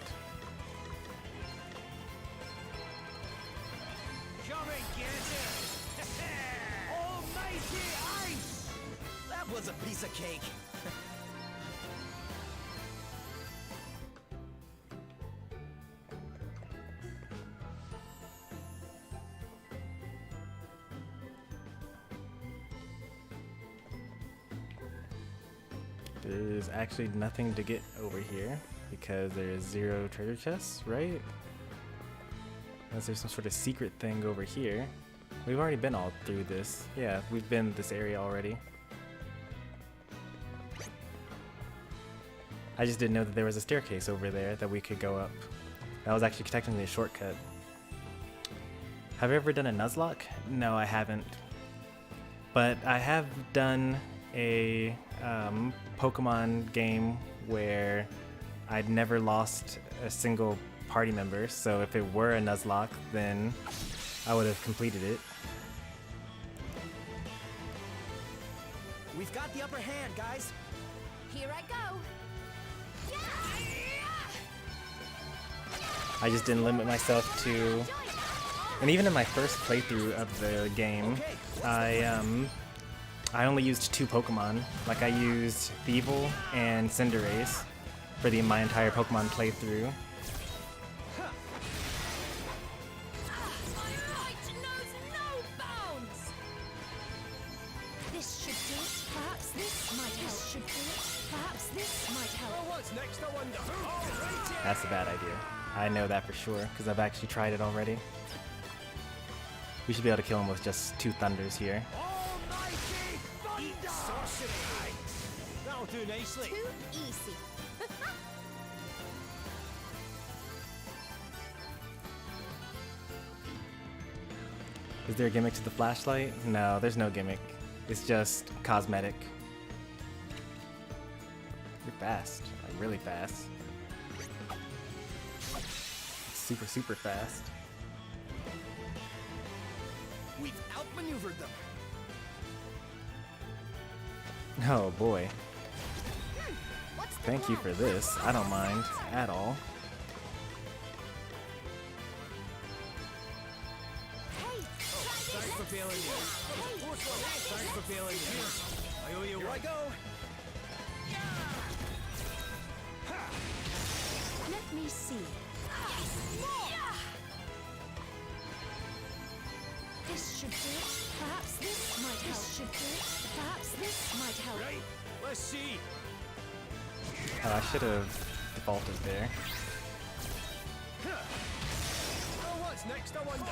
Come and get it. Almighty ice. That was a piece of cake. There's actually nothing to get over here because there's 0 treasure chests, right? Unless there's some sort of secret thing over here. We've already been all through this. Yeah, we've been this area already. I just didn't know that there was a staircase over there that we could go up. That was actually technically a shortcut. Have I ever done a Nuzlocke? No, I haven't. But I have done a Pokemon game where I'd never lost a single party member, so if it were a Nuzlocke, then I would have completed it. We've got the upper hand, guys. Here I go. I just didn't limit myself to... And even in my first playthrough of the game, I only used 2 Pokemon. Like, I used Thievul and Cinderace for my entire Pokemon playthrough. This should do it. Perhaps this might help. This should do it. Perhaps this might help. Oh, what's next, I wonder? Alrighty. That's a bad idea. I know that for sure, because I've actually tried it already. We should be able to kill him with just 2 Thunders here. Almighty thunder! Sorcery! That'll do nicely. Too easy. Is there a gimmick to the flashlight? No, there's no gimmick. It's just cosmetic. You're fast, like really fast. Super, super fast. We've outmaneuvered them. Oh boy. What's the Thank you for this. I don't mind at all. Hey, Thanks for bailing you. Thanks for bailing you. I owe you one. Here I go. let me see. This should do it. Perhaps this might help. This should do it. Perhaps this might help. Right, let's see. Oh, I should have defaulted there. Oh, what's next, I wonder?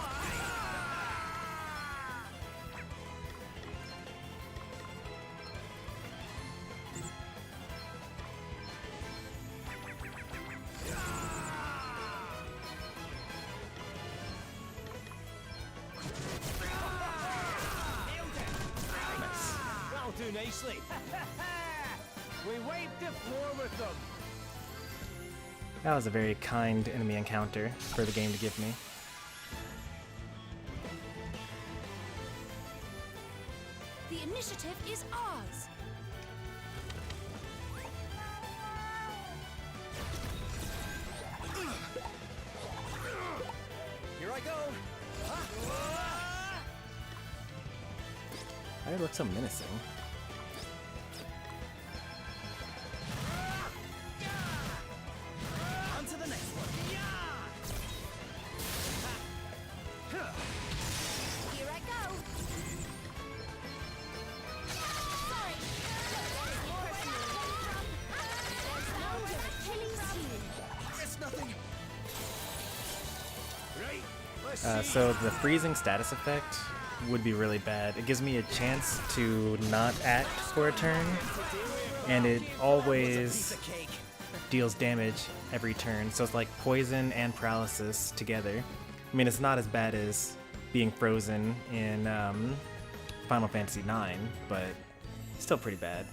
That'll do nicely. We wiped the floor with them. That was a very kind enemy encounter for the game to give me. The initiative is ours. Here I go. Why do it look so menacing? On to the next one. Here I go. Sorry. There's Achilles heel. It's nothing. Right, let's see. So the freezing status effect would be really bad. It gives me a chance to not act for a turn, and it always deals damage every turn. So it's like poison and paralysis together. I mean, it's not as bad as being frozen in Final Fantasy IX, but still pretty bad.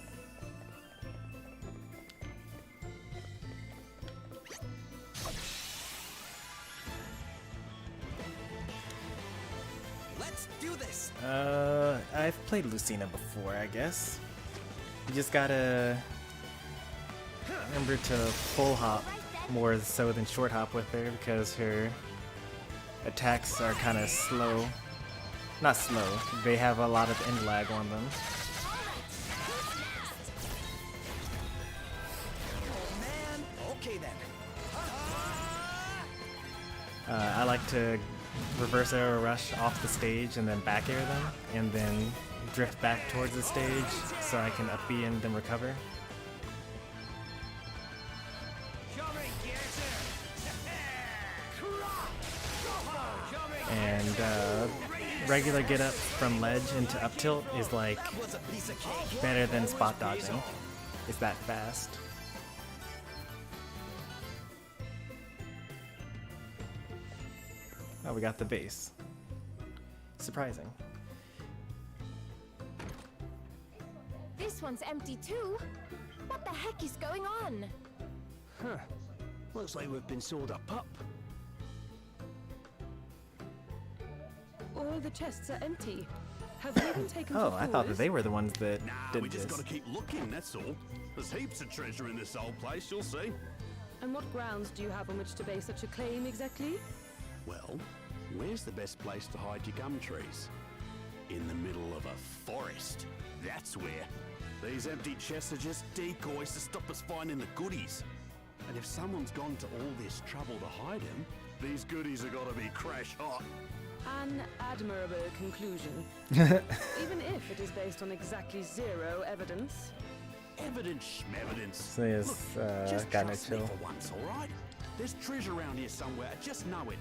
Let's do this. I've played Lucina before, I guess. You just gotta remember to full hop more so than short hop with her, because her attacks are kind of slow. Not slow, they have a lot of end lag on them. Oh man. Okay then. I like to reverse arrow rush off the stage and then back air them, and then drift back towards the stage so I can up B and then recover. And regular get up from ledge into up tilt is like Was a piece of cake. better than spot dodging. It's that fast. Oh, we got the base. Surprising. This one's empty too. What the heck is going on? Huh. Looks like we've been sold a pup. All the chests are empty. Have we been taken Oh, for I thought that fools? they were the ones that Nah, did we just this. gotta keep looking, that's all. There's heaps of treasure in this old place, you'll see. And what grounds do you have on which to base such a claim exactly? Well, where's the best place to hide your gum trees? In the middle of a forest. That's where. These empty chests are just decoys to stop us finding the goodies. And if someone's gone to all this trouble to hide them, these goodies have got to be crash hot. An admirable conclusion. Even if it is based on exactly zero evidence. Evidence, schmevidence. So yes, Just got no trust me chill. for once, all right? There's treasure around here somewhere. I just know it.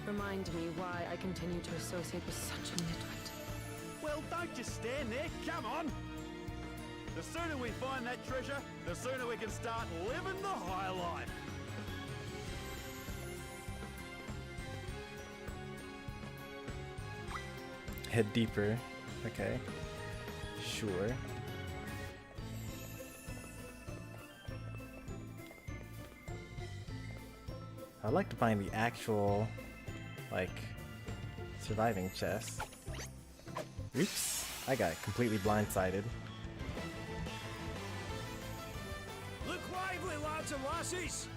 Remind me why I continue to associate with such a nitwit. Well, don't just stand there. Come on. The sooner we find that treasure, the sooner we can start living the high life. Head deeper. Okay. Sure. I'd like to find the actual, like, surviving chest. Oops. I got completely blindsided. Look lively, lads and lassies!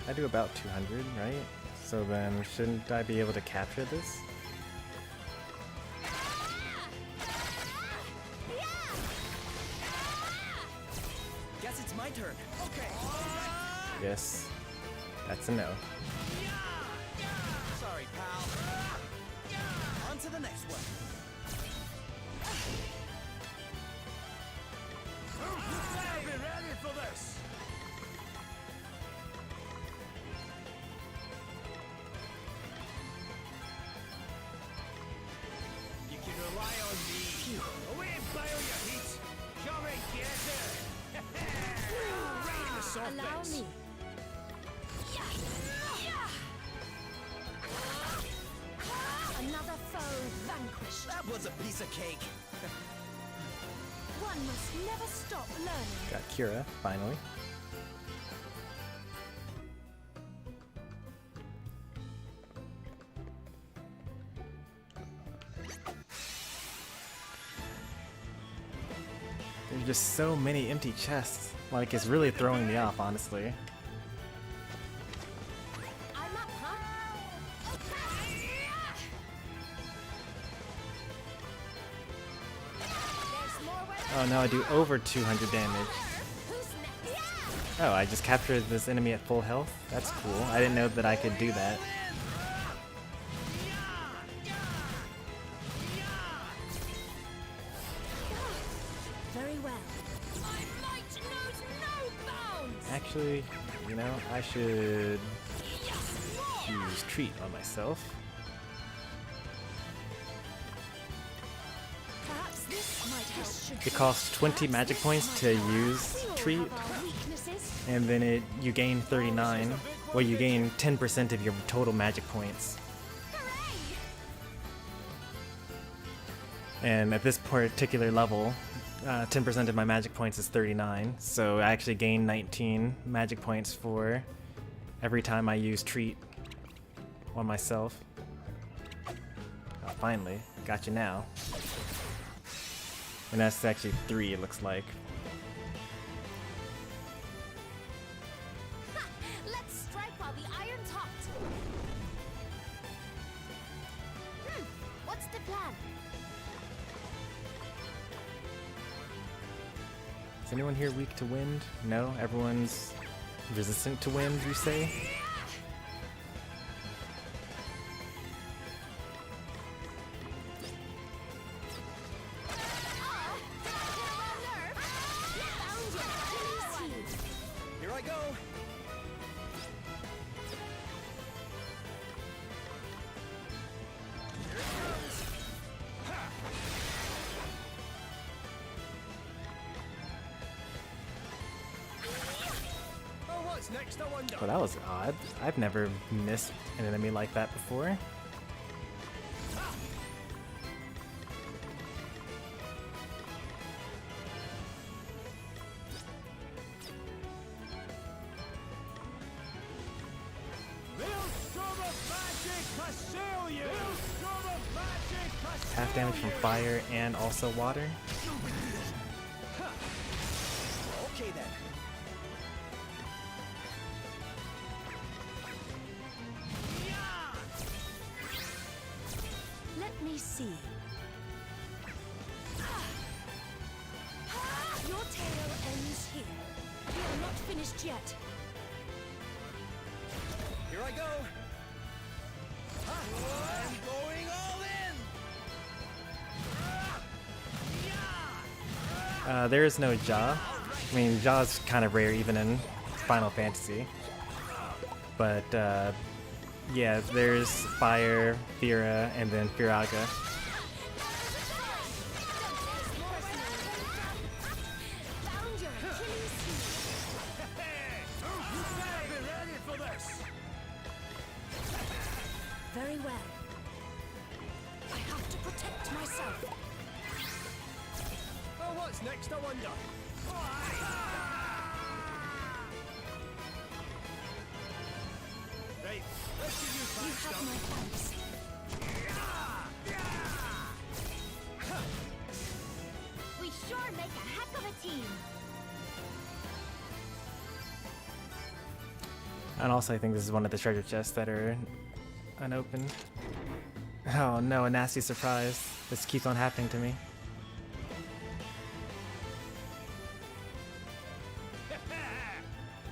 I do about 200, right? So then shouldn't I be able to capture this? Guess it's my turn. Okay. Yes. That's a no. Sorry, pal. On to the next one. I've been ready for this! You can rely on me. Away and bail your heat. Come and get her. Right in the soft Allow bits. me. Another foe vanquished. That was a piece of cake. One must never stop learning. Got Kira, finally. There's just so many empty chests. Like, it's really throwing me off, honestly. I'm up, huh? There's more where Oh no, I do over 200 damage. Who's next? Oh, I just captured this enemy at full health? That's cool. I didn't know that I could do that. Very well. My might knows no bounds. Actually, you know, I should use Treat on myself. Perhaps this might help. It costs 20 magic points to use Treat, and then you gain 39. Well, you gain 10% of your total magic points. And at this particular level, 10% of my magic points is 39, so I actually gain 19 magic points for every time I use Treat on myself. Oh, finally, got you now. And that's actually 3, it looks like. Let's strike while the iron's hot. What's the plan? Is anyone here weak to wind? No? Everyone's resistant to wind, you say? Here I go. what's next, I wonder? Well, that was odd. I've never missed an enemy like that before. Half damage from fire and also water. Okay then. Let me see. Your tale ends here. We are not finished yet. Here I go. I'm going all in. There is no jaw. I mean, jaw's kind of rare even in Final Fantasy. But yeah, there's Fire, Fira, and then Firaga. Found your Achilles heel. You better be ready for this. Very well. I have to protect myself. Well, what's next, I wonder? Right, let's get you You patched have up. my thanks. We sure make a heck of a team. And also, I think this is one of the treasure chests that are unopened. Oh no, a nasty surprise. This keeps on happening to me.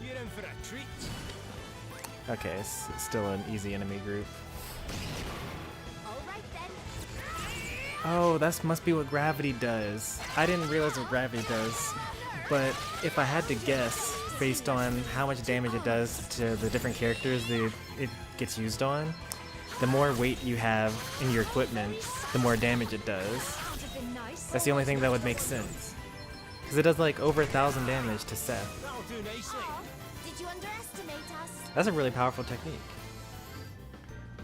You're in for a treat. Okay, it's still an easy enemy group. All right then. Oh, that must be what gravity does. I didn't realize what gravity does, but if I had to guess, based on how much damage it does to the different characters that it gets used on, the more weight you have in your equipment, the more damage it does. Would have been nice. That's the only thing that would make sense. Because it does like over 1,000 damage to Seth. That'll do nicely. Aw, did you underestimate us? That's a really powerful technique.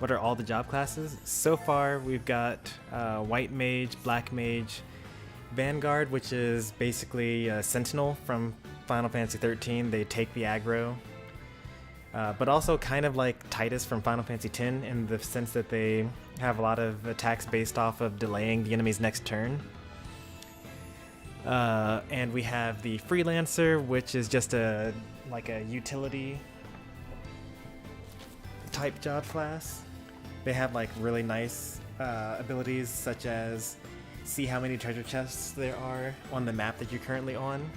What are all the job classes? So far, we've got White Mage, Black Mage, Vanguard, which is basically a Sentinel from Final Fantasy 13. They take the aggro. But also kind of like Titus from Final Fantasy 10 in the sense that they have a lot of attacks based off of delaying the enemy's next turn. And we have the Freelancer, which is just a utility type job class. They have like really nice abilities such as see how many treasure chests there are on the map that you're currently on,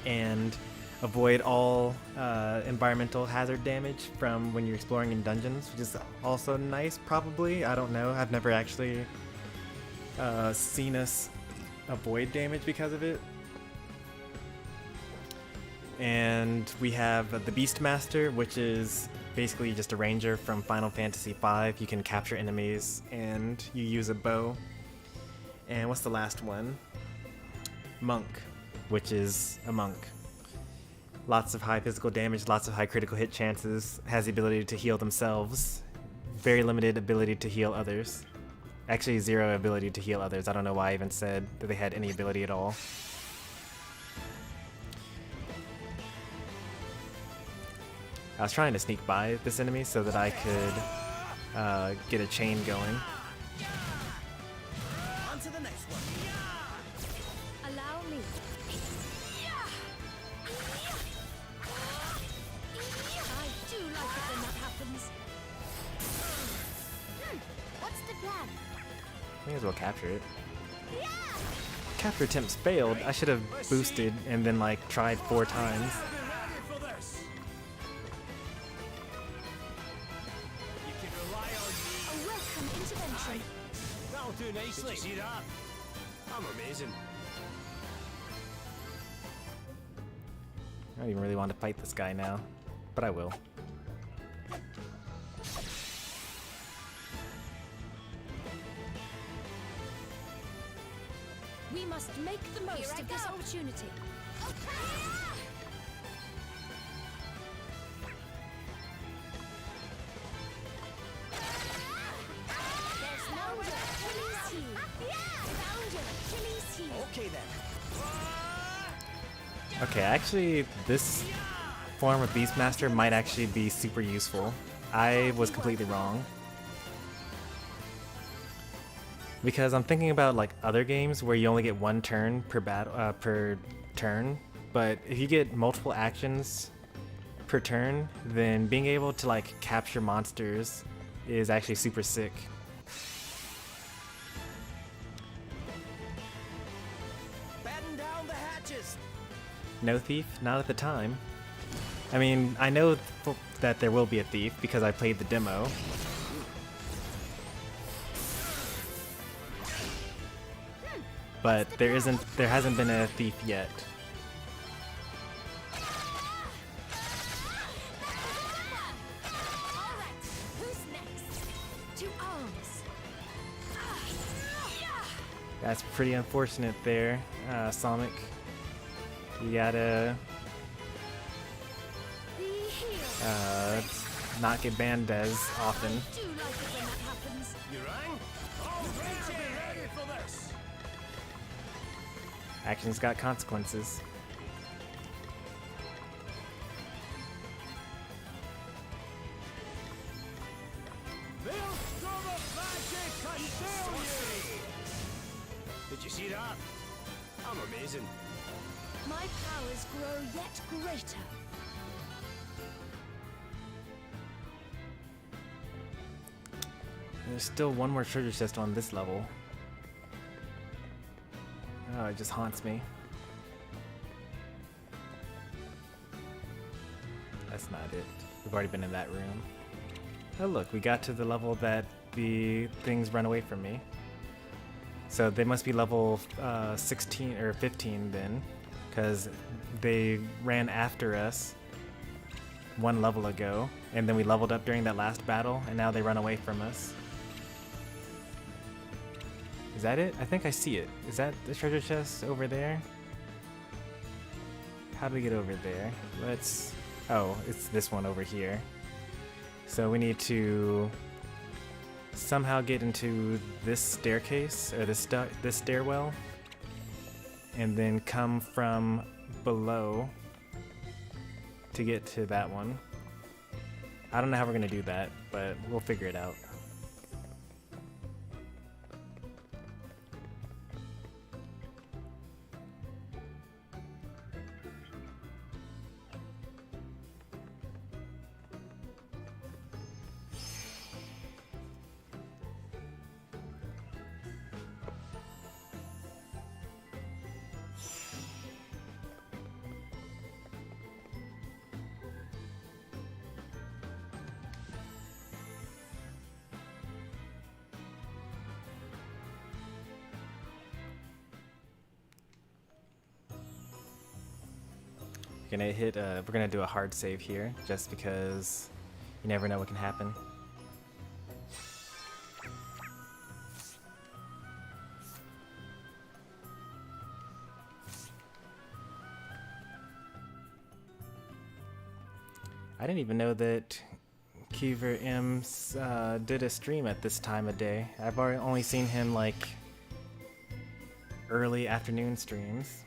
and avoid all environmental hazard damage from when you're exploring in dungeons, which is also nice, probably. I don't know. I've never actually seen us avoid damage because of it. And we have the Beastmaster, which is basically just a ranger from Final Fantasy V. You can capture enemies and you use a bow. And what's the last one? Monk, which is a monk. Lots of high physical damage, lots of high critical hit chances, has the ability to heal themselves, very limited ability to heal others. Actually, zero ability to heal others. I don't know why I even said that they had any ability at all. I was trying to sneak by this enemy so that I could get a chain going. On to the next one. Allow me. I do like it when that happens. What's the plan? May as well capture it. Capture attempts failed. I should have boosted and then like tried 4 times. Be ready for this. You can rely on me. A welcome intervention. That'll do nicely. Did you see that? I'm amazing. I don't even really want to fight this guy now, but I will. We must make the most of this opportunity. Okay, actually, this form of Beastmaster might actually be super useful. I was completely wrong. Because I'm thinking about like other games where you only get one turn per per turn, but if you get multiple actions per turn, then being able to like capture monsters is actually super sick. Batten down the hatches. No thief? Not at the time. I mean, I know that there will be a thief because I played the demo. But there hasn't been a thief yet. Alright, who's next? To arms. That's pretty unfortunate there, Sonic. You gotta Be here. not get banned as often. Do like it when that happens. You rang? All ready for this. Actions got consequences. Built to the magic can kill you. Did you see that? I'm amazing. My powers grow yet greater. There's still one more treasure chest on this level. Oh, it just haunts me. That's not it. We've already been in that room. Oh look, we got to the level that the things run away from me. So they must be level 16 or 15 then, because they ran after us one level ago, and then we leveled up during that last battle, and now they run away from us. Is that it? I think I see it. Is that the treasure chest over there? How do we get over there? Let's... Oh, it's this one over here. So we need to somehow get into this staircase, or this stairwell, and then come from below to get to that one. I don't know how we're gonna do that, but we'll figure it out. We're gonna do a hard save here, just because you never know what can happen. I didn't even know that Kiever M's did a stream at this time of day. I've only seen him like early afternoon streams.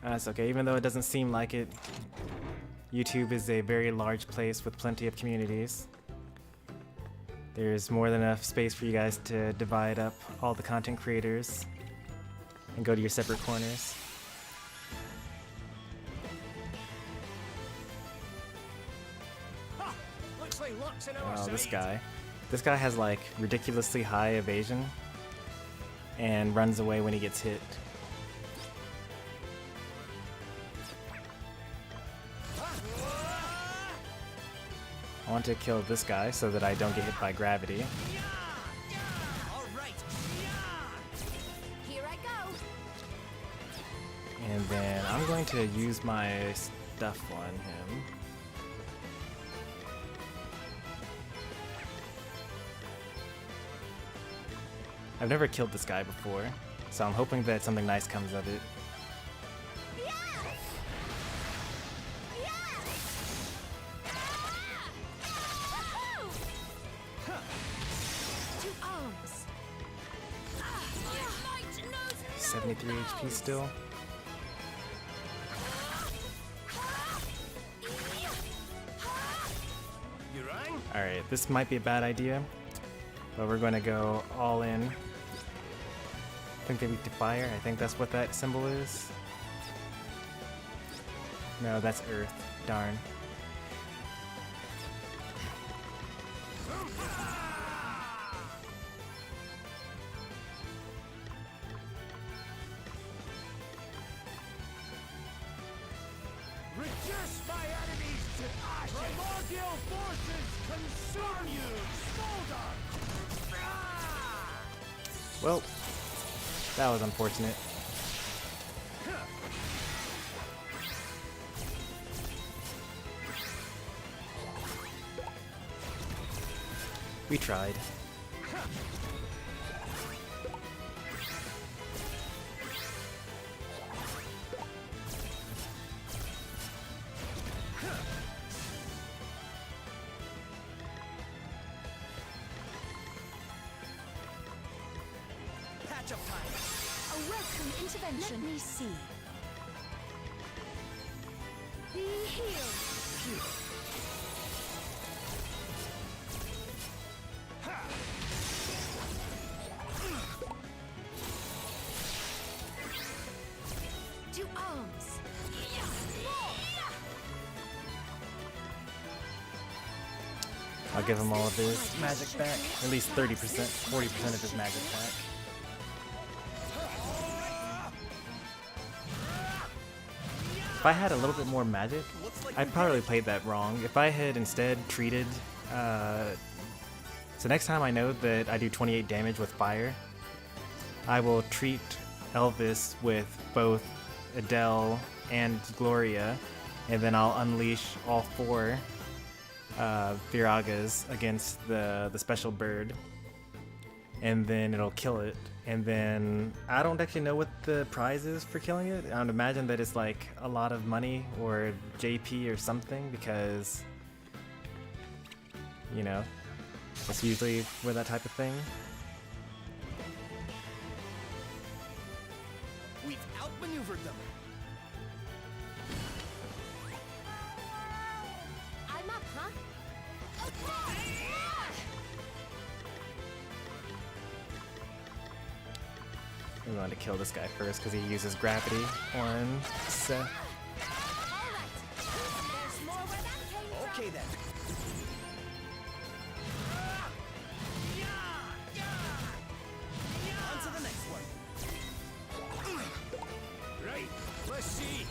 That's okay, even though it doesn't seem like it, YouTube is a very large place with plenty of communities. There's more than enough space for you guys to divide up all the content creators and go to your separate corners. Ha! Looks like luck's in our Oh, this side. guy. This guy has like ridiculously high evasion and runs away when he gets hit. I want to kill this guy so that I don't get hit by gravity. All right. Here I go. And then I'm going to use my stuff on him. I've never killed this guy before, so I'm hoping that something nice comes of it. arms. My might knows no 73 HP bounds. still. You rang? Alright, this might be a bad idea, but we're going to go all in. I think they weak to fire. I think that's what that symbol is. No, that's Earth. Darn. Reduce my enemies to ashes! Primordial forces consume you! Smolder! Well, that was unfortunate. We tried. Patch up time! A welcome intervention. Let me see. Be healed. To arms. I'll give him all of his magic back. At least 30%, 40% of his magic back. If I had a little bit more magic, I probably played that wrong. If I had instead treated... so next time I know that I do 28 damage with fire, I will treat Elvis with both Adele and Gloria, and then I'll unleash all 4 Viragas against the special bird, and then it'll kill it. And then I don't actually know what the prize is for killing it. I would imagine that it's like a lot of money or JP or something, because, you know, that's usually for that type of thing. We've outmaneuvered them! I'm up, huh? I'm going to kill this guy first because he uses gravity on Seth. Alright. There's more where that came from. Okay then. On to the next one. Right, let's see.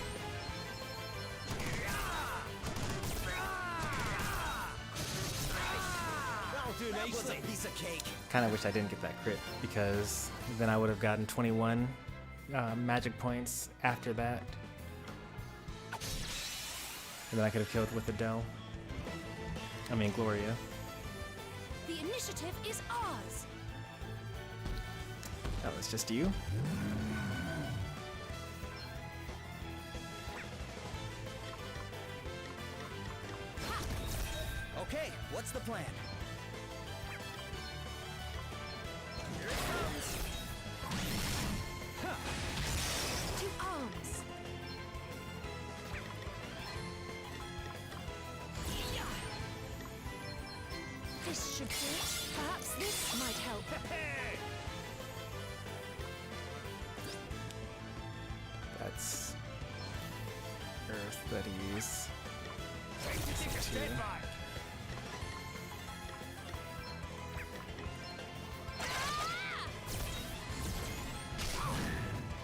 That'll do nicely. That was a piece of cake. Kind of wish I didn't get that crit, because then I would have gotten 21 magic points after that. And then I could have killed with Adele. I mean, Gloria. The initiative is ours. That was just you. Okay, what's the plan? Here it comes. To arms. This should do it. Perhaps this might help. That's Earth that he's... Time to take a step back.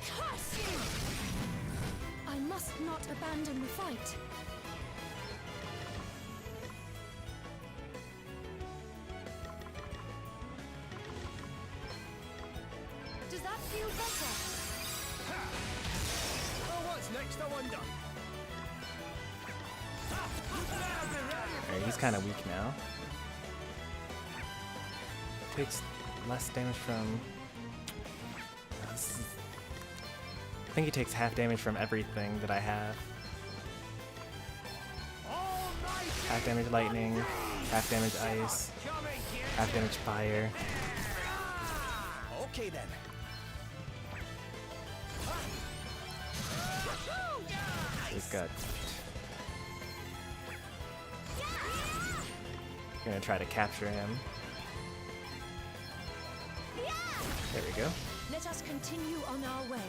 Curse you! I must not abandon the fight. Does that feel better? Oh, what's next, I wonder? Alright, he's kind of weak now. Takes less damage from... I think he takes half damage from everything that I have. Half damage lightning, half damage ice, half damage fire. Okay then. He's got. Gonna try to capture him. There we go. Let us continue on our way.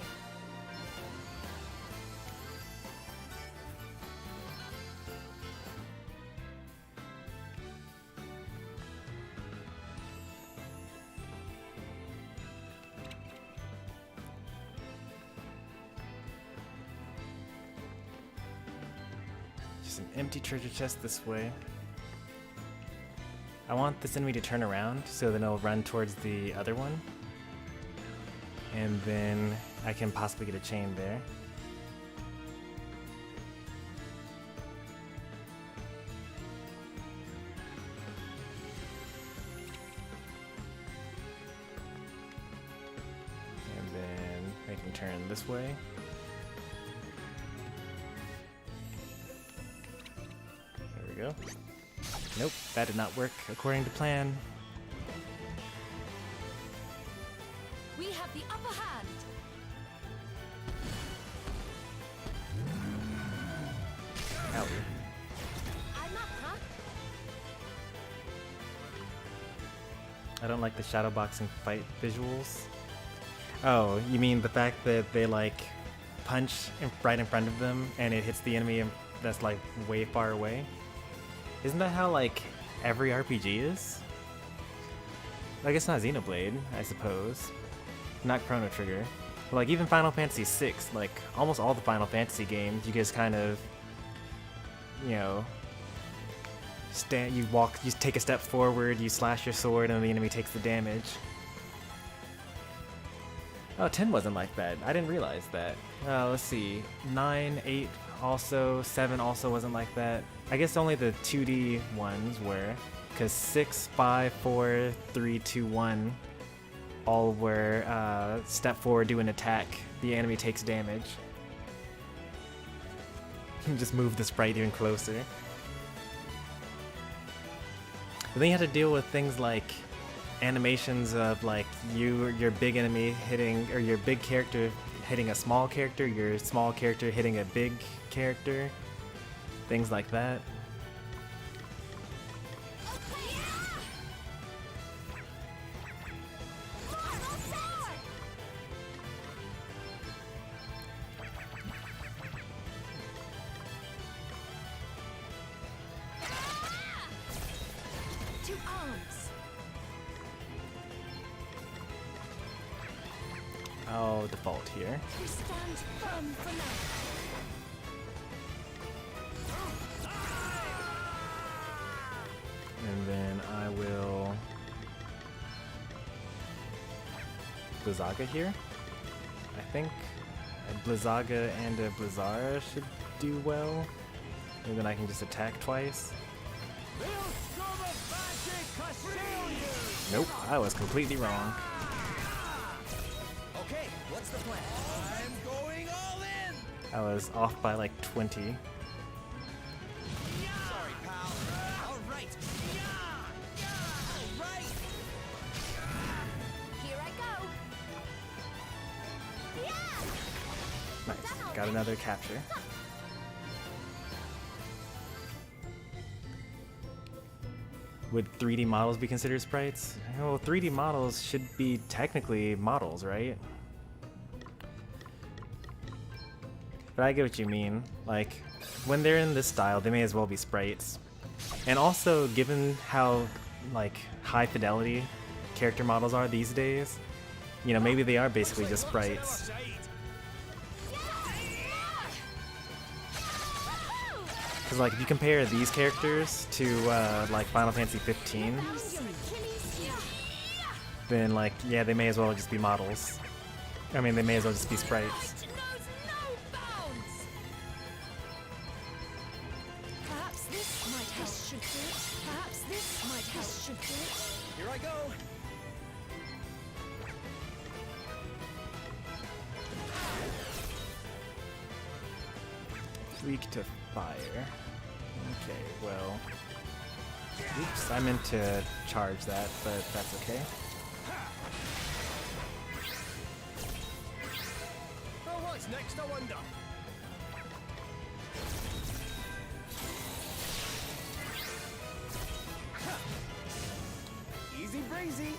Just an empty treasure chest this way. I want this enemy to turn around so then it'll run towards the other one. And then I can possibly get a chain there. And then make him turn this way. There we go. Nope, that did not work according to plan. We have the upper hand. Owie. I'm up, huh? I don't like the shadow boxing fight visuals. Oh, you mean the fact that they like punch right in front of them and it hits the enemy that's like way far away? Isn't that how like every RPG is? I guess not Xenoblade, I suppose. Not Chrono Trigger. But like even Final Fantasy VI, like almost all the Final Fantasy games, you just kind of, you know, you take a step forward, you slash your sword, and the enemy takes the damage. Oh, 10 wasn't like that. I didn't realize that. Let's see. 9, 8 also, 7 also wasn't like that. I guess only the 2D ones were, because 6, 5, 4, 3, 2, 1 all were step forward, do an attack, the enemy takes damage. Just move the sprite even closer. But then you have to deal with things like animations of like your big enemy hitting, or your big character hitting a small character, your small character hitting a big character, things like that. To arms. I'll default here. We stand firm for now. And then I will Blizzaga here. I think a Blizzaga and a Blizzara should do well. And then I can just attack twice. Nope, I was completely wrong. Okay, what's the plan? I'm going all in! I was off by like 20. Sorry, pal. All right. All right. Here I go. Nice, got another capture. Would 3D models be considered sprites? Well, 3D models should be technically models, right? But I get what you mean. Like, when they're in this style, they may as well be sprites. And also, given how, like, high fidelity character models are these days, you know, maybe they are basically just sprites. Because, like, if you compare these characters to, like, Final Fantasy 15, then, like, yeah, they may as well just be models. I mean, they may as well just be sprites. Perhaps this might help. Perhaps this might help. Here I go. Weak to fire. Okay, well... Oops, I meant to charge that, but that's okay. What's next, I wonder? Easy breezy.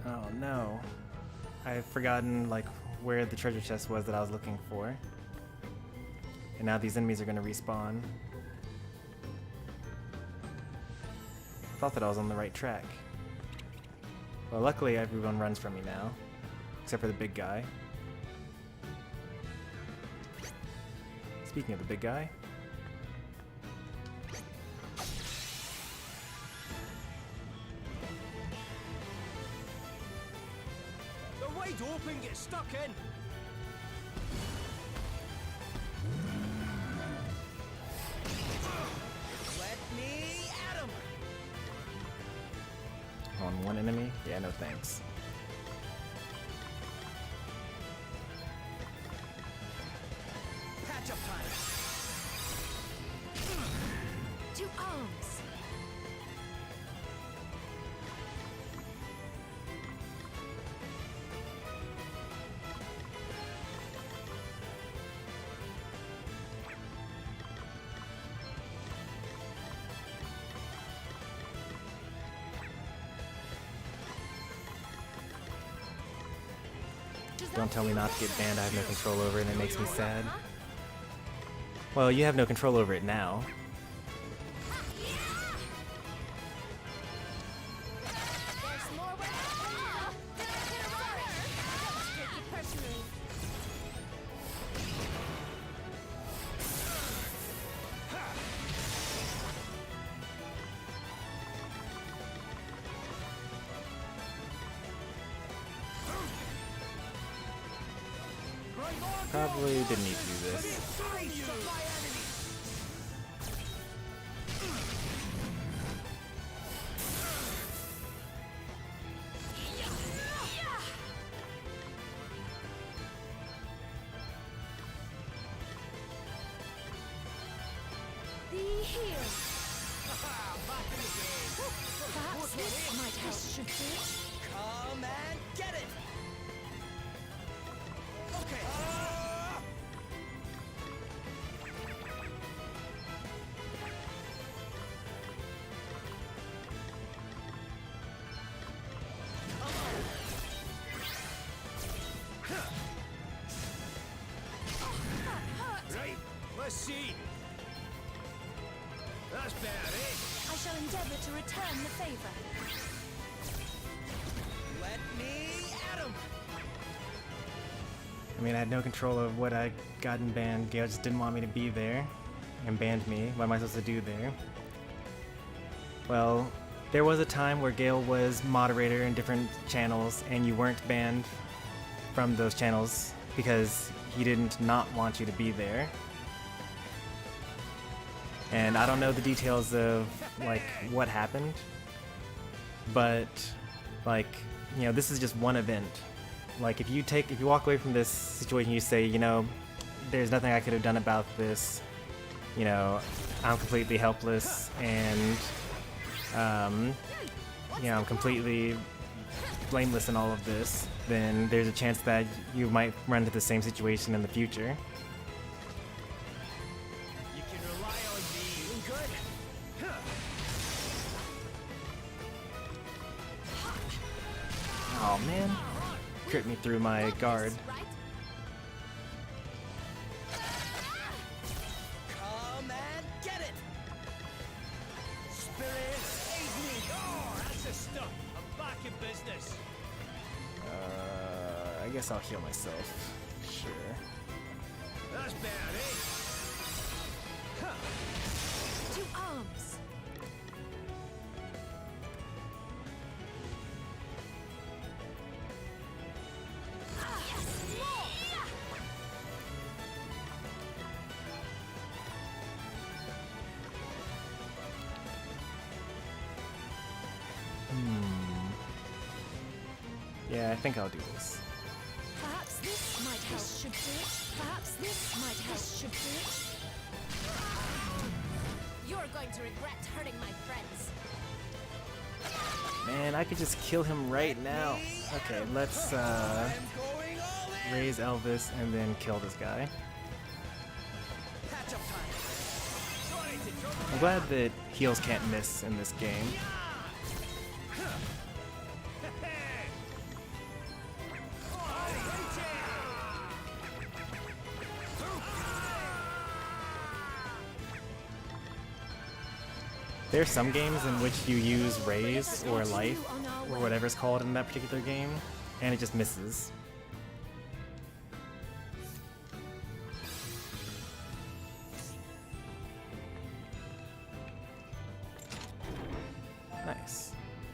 Oh no. I've forgotten like where the treasure chest was that I was looking for. And now these enemies are gonna respawn. Thought that I was on the right track. Well, luckily everyone runs from me now. Except for the big guy. Speaking of the big guy. They're wide open, get stuck in. Let me at 'em. On one enemy? Yeah, no thanks. Patch up time. To arms. Don't tell me not to get banned. I have no control over it and it makes me sad. Well, you have no control over it now. There's more where that came from. Sorry. Don't take it personally. Probably didn't need to do this. Face of my enemy. Be here. Back in the game. Perhaps this might help. Should do it. Come and get it. Okay. Right, let's see. That's better, eh? I shall endeavor to return the favor. Let me at 'em. I mean, I had no control of what I gotten banned. Gale just didn't want me to be there and banned me. What am I supposed to do there? Well, there was a time where Gale was moderator in different channels and you weren't banned from those channels because he didn't not want you to be there. And I don't know the details of like what happened, but like, you know, this is just one event. Like if you walk away from this situation, you say, you know, there's nothing I could have done about this, you know, I'm completely helpless and you know, I'm completely blameless in all of this, then there's a chance that you might run into the same situation in the future. You can rely on me. Good. Oh man, crit me through my guard. Right? Come and get it. Spirit, aid me. Oh, that's the stuff. I'm back in business. I guess I'll heal myself. Sure. That's better, eh? To arms. Yeah, I think I'll do this. Perhaps this might help. This should do it. Perhaps this might help. This should do it. You're going to regret hurting my friends. Man, I could just kill him right now. Okay, let's raise Elvis and then kill this guy. I'm glad that heals can't miss in this game. There's some games in which you use raise or life or whatever it's called in that particular game, and it just misses. Nice.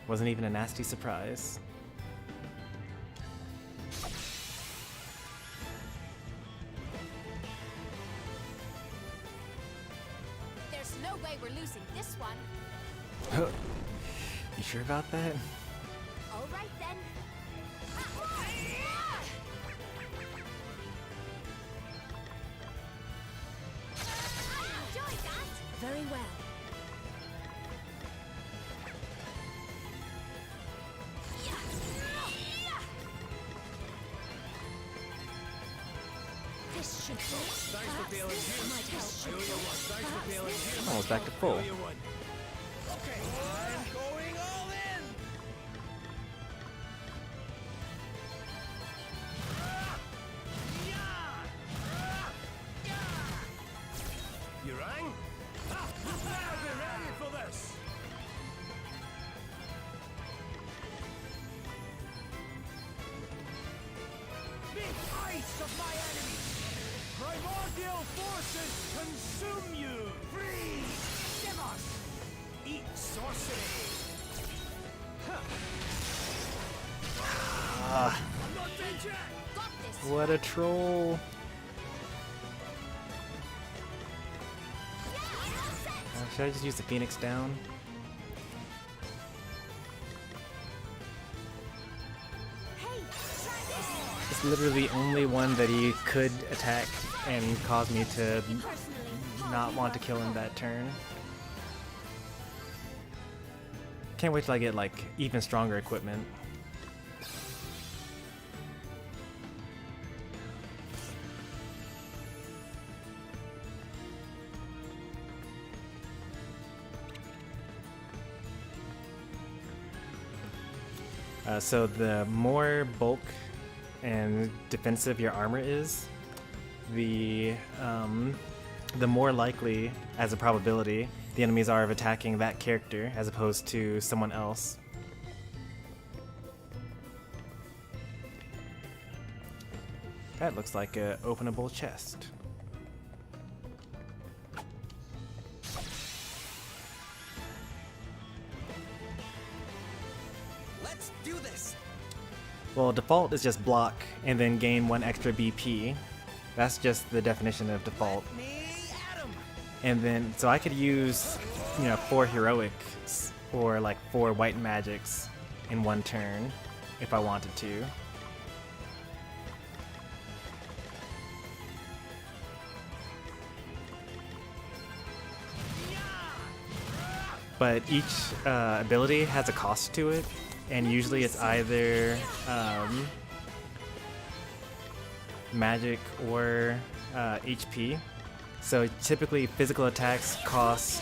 Wasn't even a nasty surprise. There's no way we're losing this one. You sure about that? All right then. Enjoy that. Very well. This should work. Thanks for bailing This might help. Almost back to full. Okay, I'm going all in. You rang? I'll be ready for this. The ice of my enemies. Primordial forces consume you! Freeze! Devos! Eat sorcery! Ah, I'm not dead yet! Got this. what a troll. Should I just use the Phoenix down? Hey, try this. It's literally the only one that he could attack and cause me to not want to kill him that turn. Can't wait till I get like even stronger equipment. So the more bulk and defensive your armor is, the more likely, as a probability, the enemies are of attacking that character as opposed to someone else. That looks like a openable chest. Let's do this! Well, default is just block and then gain 1 extra BP. That's just the definition of default. Me, Adam! And then, so I could use, 4 heroics or like 4 white magics in 1 turn if I wanted to. But each ability has a cost to it, and usually it's either magic or HP. So typically physical attacks cost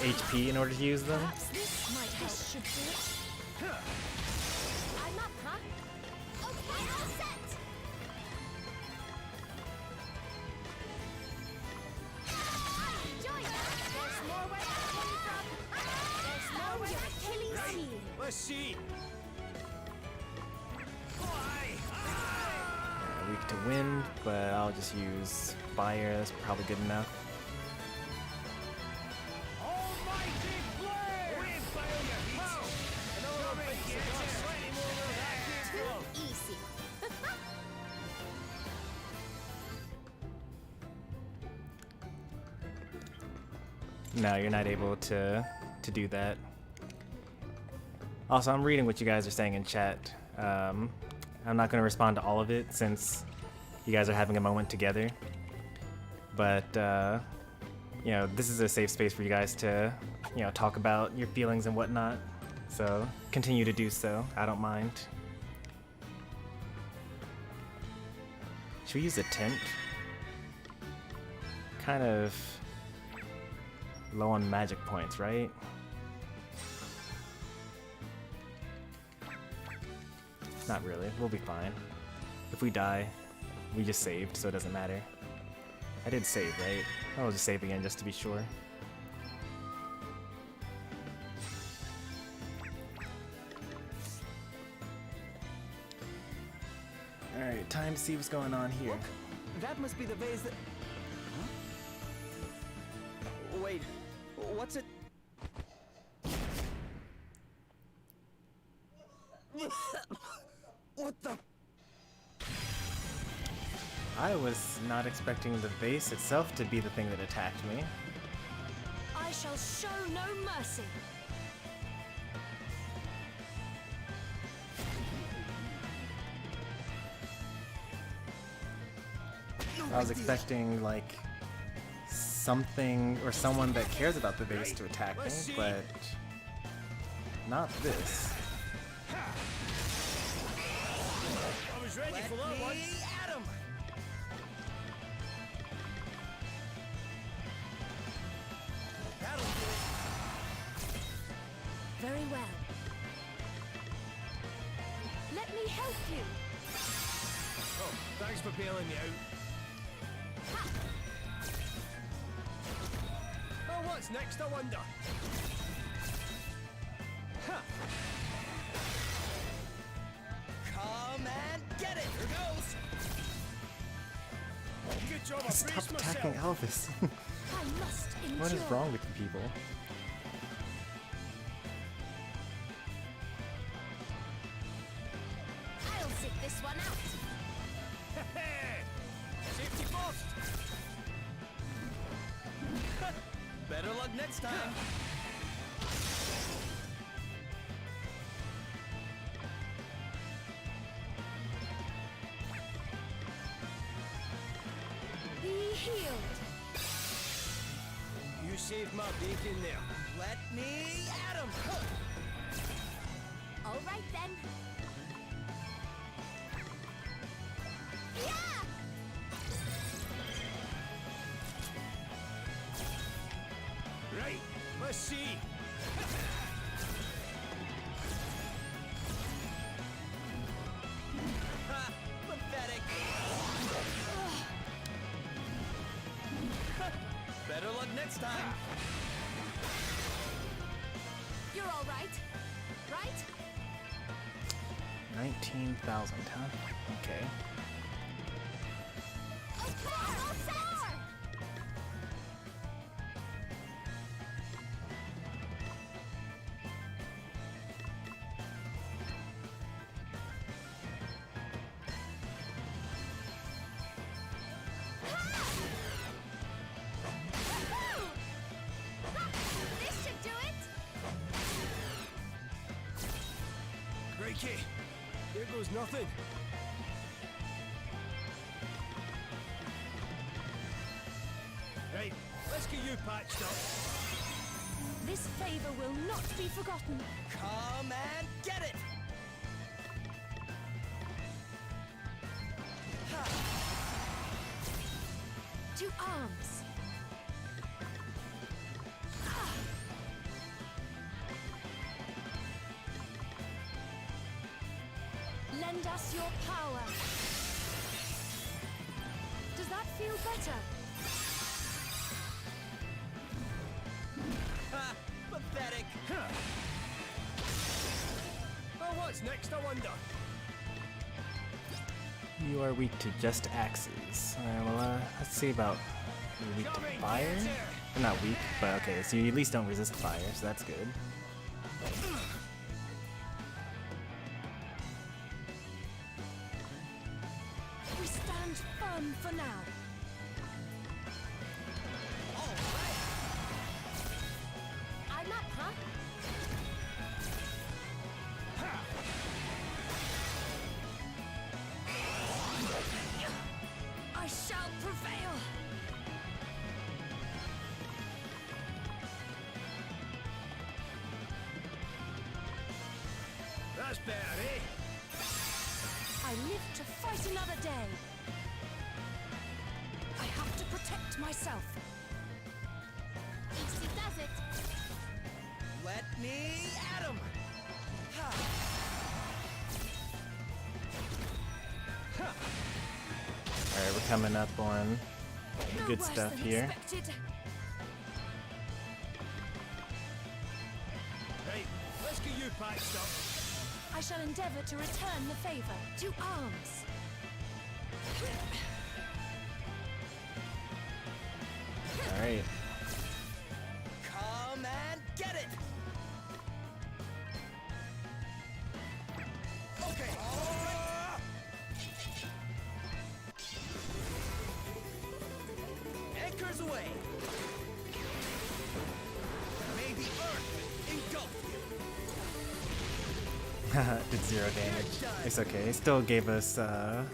HP in order to use them. Perhaps this might help. Should do it. I'm up, huh? Okay, all set. Enjoy that. There's more where that came from. There's more where your Achilles heel. Let's see! Weak to wind, but I'll just use fire. That's probably good enough. Almighty flare! Refill your heat! Don't make it just any more where that came from. Easy. No, you're not able to do that. Also, I'm reading what you guys are saying in chat. I'm not going to respond to all of it since you guys are having a moment together. But you know, this is a safe space for you guys to, you know, talk about your feelings and whatnot. So continue to do so. I don't mind. Should we use a tent? Kind of low on magic points, right? Not really. We'll be fine. If we die, we just saved, so it doesn't matter. I did save, right? I'll just save again just to be sure. Alright, time to see what's going on here. Look, that must be the vase that... Huh? Wait, what's it? What the... I was not expecting the vase itself to be the thing that attacked me. I shall show no mercy. I was expecting, like, something or someone that cares about the vase to attack me, but not this. I was ready for that one. Adam. That'll do it. Very well. Let me help you. Oh, thanks for bailing me out. Oh, what's next, I wonder? Huh. Come and get it! Here goes! Good job, I Stop braced attacking myself. Elvis. I must endure. What is wrong with you people? I'll sit this one out. Safety first! Better luck next time. Be healed. You saved my bacon there. Let me at him! All right then. Yeah! Right, let's see. Ha! Pathetic. Better luck next time. You're all right. Right? 19,000, huh? Okay. All set! This should do it! Crikey, here goes nothing. Right, let's get you patched up. This favor will not be forgotten. Come and get it! To arms. Lend us your power. Does that feel better? Ha! Pathetic. Oh, what's next, I wonder? You are weak to just axes. Well, let's see about you're weak to fire. You're not weak, but okay, so you at least don't resist fire, so that's good. We stand firm for now. I'm up, huh? I shall prevail. better, eh? I live to fight another day. I have to protect myself. Easy does it. Let me at him! Alright, we're coming up on No good worse stuff than here. expected. Right, let's get you patched up. I shall endeavor to return the favor. To arms. Alright. Come and get it! Okay. Anchors away. May the earth engulf you. Did 0 damage. It's okay. It still gave us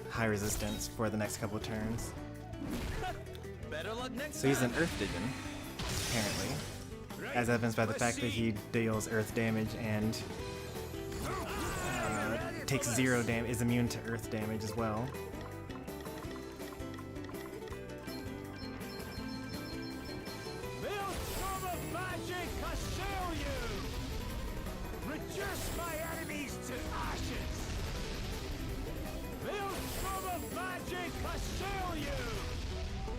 high resistance for the next couple of turns. Better luck next So he's time. an Earth Vision, apparently, as evidenced by the fact that he deals Earth damage and takes 0 damage, is immune to Earth damage as well. Maelstrom of magic assail you! Reduce my enemies to ashes! Maelstrom of magic assail you!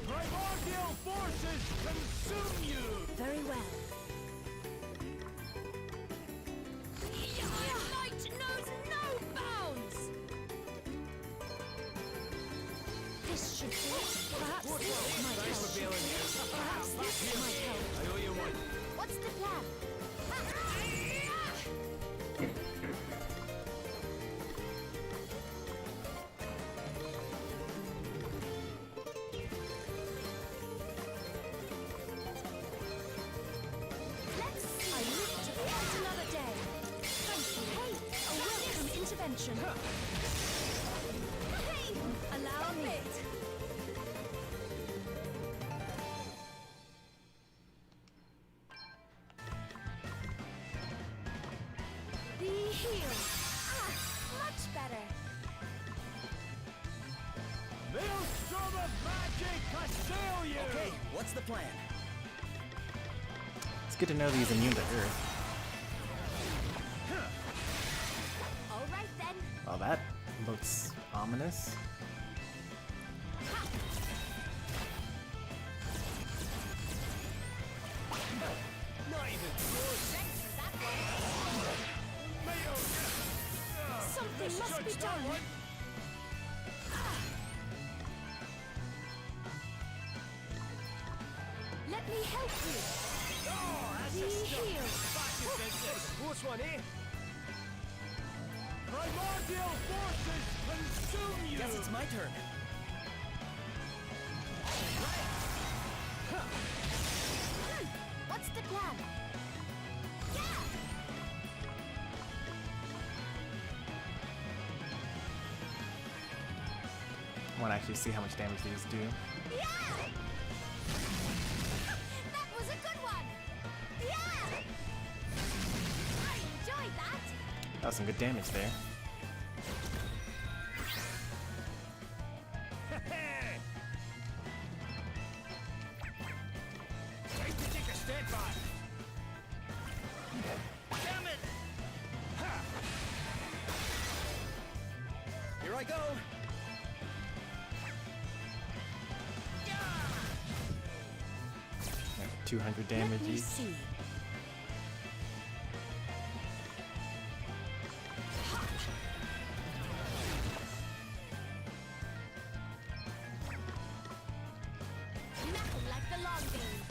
Primordial forces consume you! Very well. Your might knows no bounds. This should do it. Perhaps this might help. Perhaps this might help. I owe you one. What's the plan? Let's see. I live to fight another day. Thank you. Hey, a welcome intervention. Hey, allow me. Be healed. Much better. Maelstrom of magic assail you! Okay, what's the plan? It's good to know that he's immune to Earth. All right then. Well, that looks ominous. Not even close. Thanks for that one. Something must be done. Let me help you. Be healed. Close one, eh? Primordial forces consume you! Guess it's my turn. What's the plan? I want to actually see how much damage these do. Yeah! That was a good one! Yeah! I enjoyed that! That was some good damage there. Time to take a step back! Damn it! Here I go. 200 damage Let me each. see. Nothing like the long game.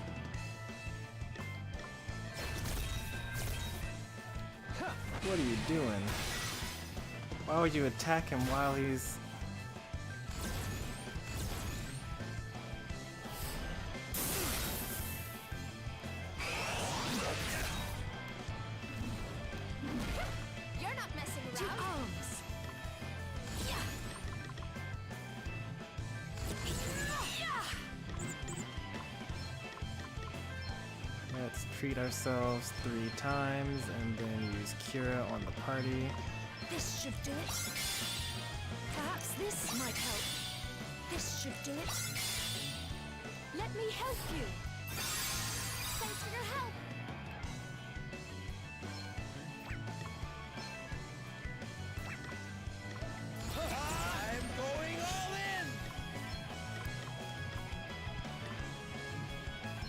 What are you doing? Why would you attack him while he's... You're not messing To around. arms. Let's treat ourselves 3 times and then use Cura on the party. This should do it. Perhaps this might help. This should do it. Let me help you. Thanks for your help. I'm going all in!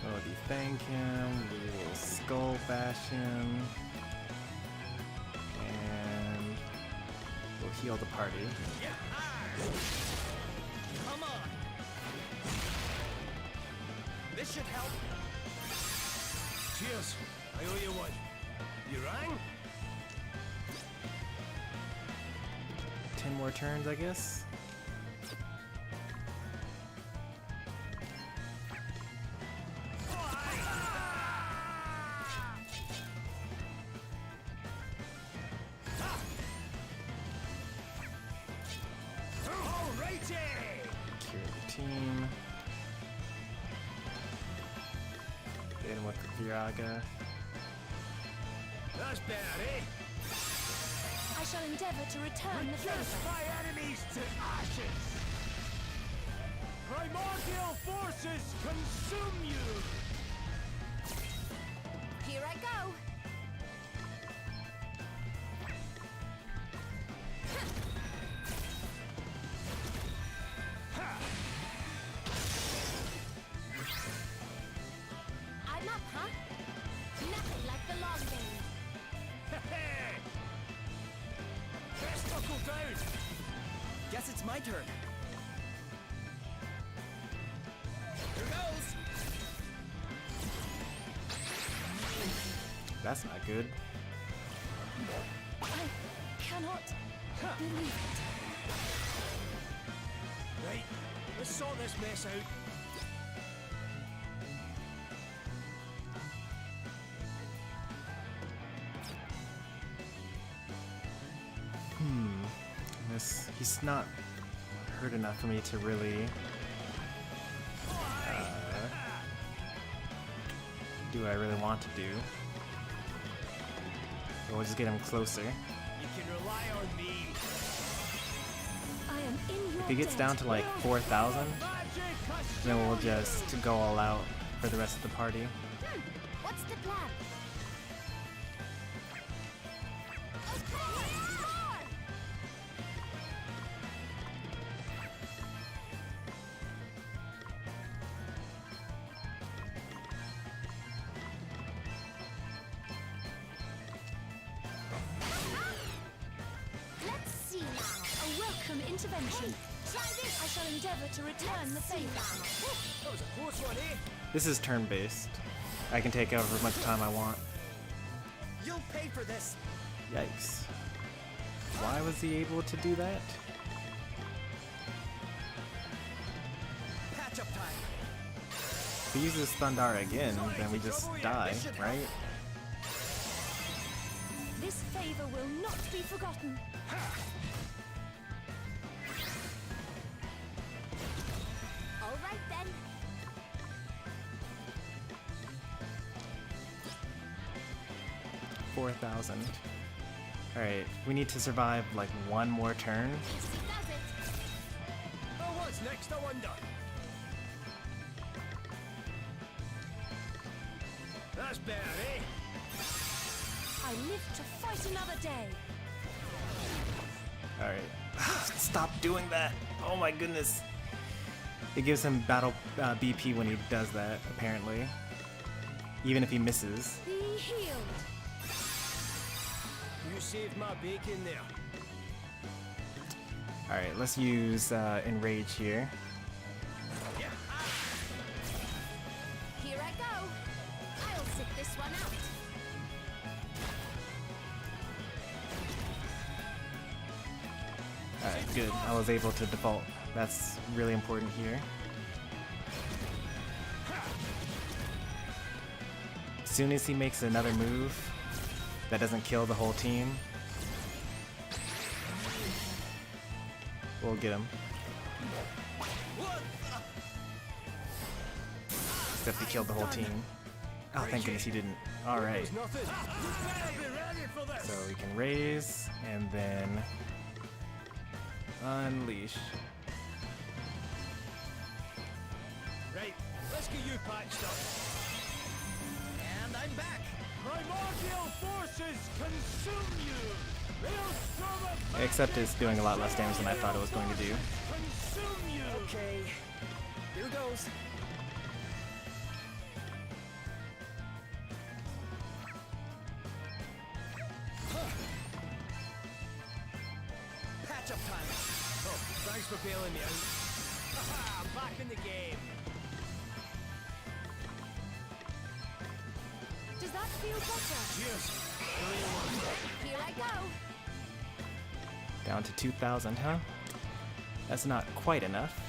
Oh, defang him. We will skull bash him. And we'll heal the party. Come on! This should help. Cheers. I owe you one. You rang? 10 more turns, I guess. Cure the team. Hit him with the Viraga. That's better, eh? I shall endeavor to return the favor. Reduce my enemies to ashes! Primordial forces consume you! Here I go. I'm up, huh? Nothing like the long game. Hey! Best buckle down! Guess it's my turn. Here goes! That's not good. I cannot believe it. Right, let's sort this mess out. He's not hurt enough for me to really do what I really want to do. But we'll just get him closer. You can rely on me. I am in your If he gets debt. down to like 4,000, then we'll just go all out for the rest of the party. What's the plan? Let's see now. A welcome intervention. Try this. I shall endeavor to return the favor. That was a close one, eh? This is turn-based. I can take over as much time I want. You'll pay for this. Yikes. Why was he able to do that? Patch up time. If he uses Thundar again, then we just die, right? This favor will not be forgotten. All right then. 4,000. Alright, we need to survive like one more turn. This does it. Oh, what's next, I wonder? That's better, eh? I live to fight another day. Alright. Stop doing that! Oh my goodness! It gives him battle BP when he does that, apparently. Even if he misses. Be healed. You saved my bacon there. Alright, let's use Enrage here. Here I go. I'll sit this one out. Alright, good. I was able to default. That's really important here. As soon as he makes another move that doesn't kill the whole team, we'll get him. Except he killed the whole team. Oh, thank goodness he didn't. All right. Nothing. You better be ready for this. So we can raise and then unleash. Right, let's get you patched up. And I'm back. Primordial forces consume you. Maelstrom of Except it's doing a lot less damage than I thought it was going to do. consume you. Okay, here goes. Patch up time. Oh, thanks for bailing me out. Haha, back in the game. Does that feel better? Cheers. Here I go. Down to 2,000, huh? That's not quite enough.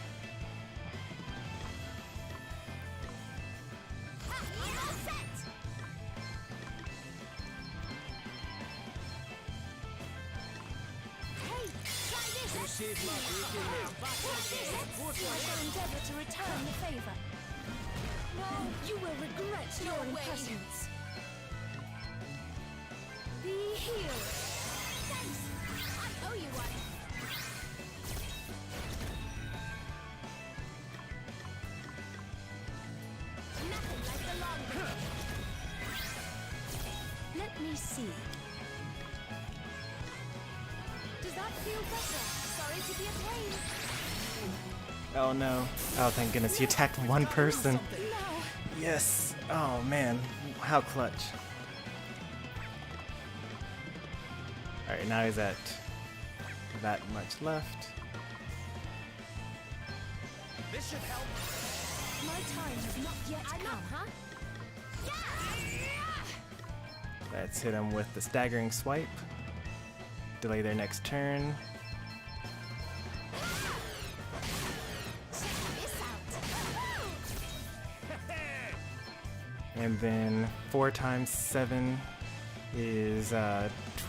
Ha, you're all set. Hey, try this. You saved my bacon now. Back in the game. I shall endeavor to return the favor. No, you will regret your impressions. Be healed. Thanks. I owe you one. Nothing like the long run. Let me see. Does that feel better? Sorry to be a pain. Oh no. Oh, thank goodness. He attacked one person. No. Yes. Oh man. How clutch. Alright, now he's at that much left. This should help. My time has not yet come. Huh? Let's hit him with the staggering swipe. Delay their next turn. Check this out. And then 4 times 7 is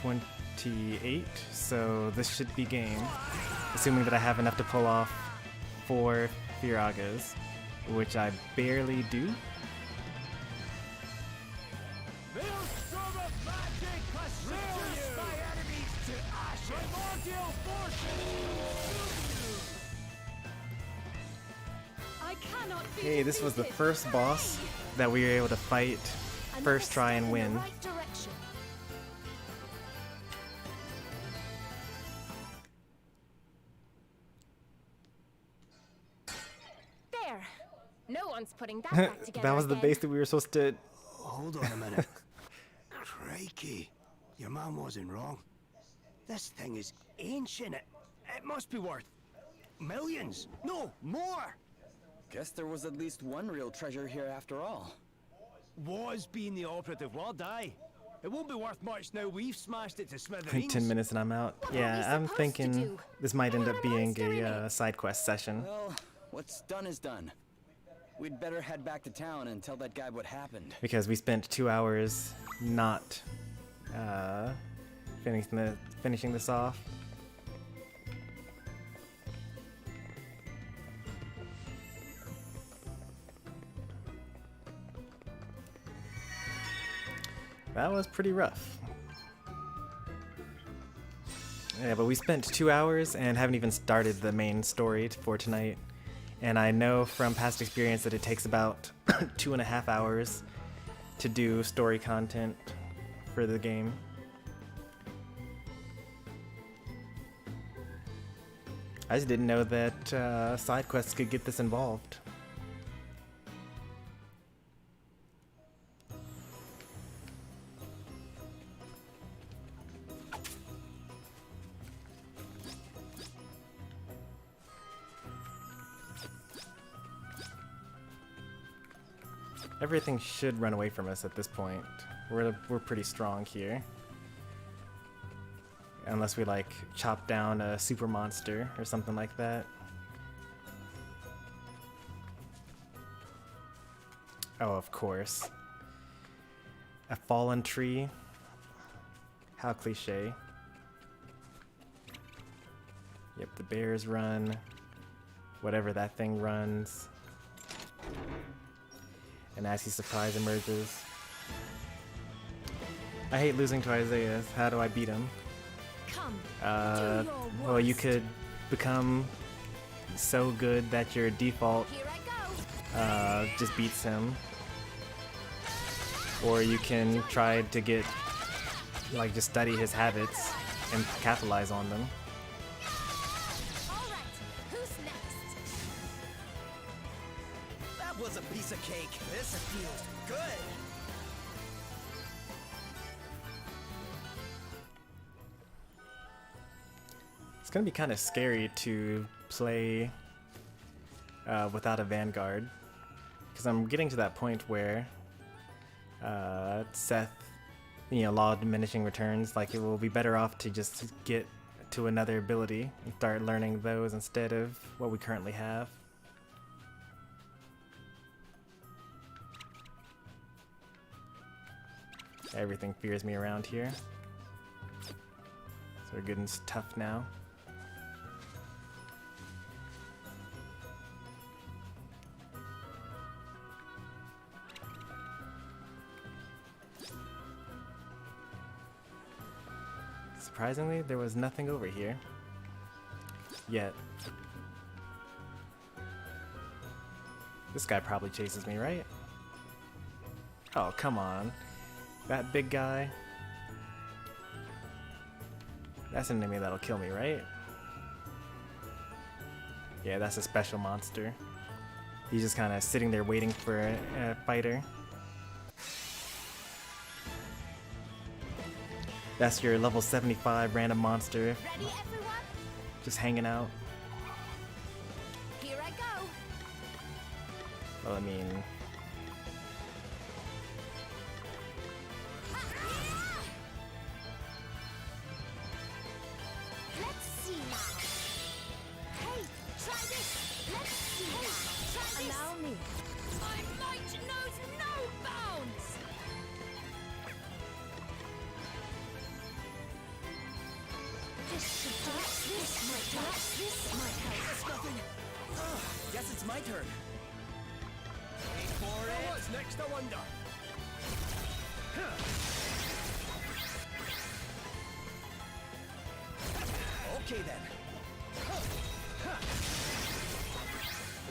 28. So this should be game. Assuming that I have enough to pull off 4 Firagas, which I barely do. Maelstrom of magic reduce my enemies to ashes. Primordial forces consume I cannot be Hey, this was the defeated. first boss that we were able to fight first try and Another step in win. the right direction. There. No one's putting that back together. That was the again. base that we were supposed to. Hold on a minute. Crikey, your mom wasn't wrong. This thing is ancient. It must be worth millions. No, more. Guess there was at least one real treasure here after all. was being the operative word, aye. It won't be worth much now we've smashed it to smithereens. 10 minutes and I'm out. What were Yeah, we I'm supposed to thinking do? this might end up Put a being monster in a it. side quest session. Well, what's done is done. We'd better head back to town and tell that guy what happened. Because we spent 2 hours not finishing this off. That was pretty rough. Yeah, but we spent 2 hours and haven't even started the main story for tonight. And I know from past experience that it takes about 2.5 hours to do story content for the game. I just didn't know that side quests could get this involved. Everything should run away from us at this point. We're pretty strong here. Unless we like chop down a super monster or something like that. Oh, of course. A fallen tree. How cliche. Yep, the bears run. Whatever that thing runs. An nasty surprise emerges. I hate losing to Isaiah. How do I beat him? Come, Well, you could become so good that your default here I go. just beats him. Or you can try to get, like, just study his habits and capitalize on them. All right, who's next? That was a piece of cake. This feels good. It's gonna be kind of scary to play without a Vanguard, because I'm getting to that point where Seth, law of diminishing returns, like it will be better off to just get to another ability and start learning those instead of what we currently have. Everything fears me around here, so we're good and tough now. Surprisingly, there was nothing over here. Yet. This guy probably chases me, right? Oh, come on. That big guy. That's an enemy that'll kill me, right? Yeah, that's a special monster. He's just kind of sitting there waiting for a fighter. That's your level 75 random monster. Ready, everyone? Just hanging out. Here I go. Well, I mean... Let's see now. Hey, try this. Let's see now. Try this. Allow me. My might knows no bounds. This should do it. This might help. This might help. That's nothing. Guess it's my turn. Wait for it. What's next, I wonder? Okay then.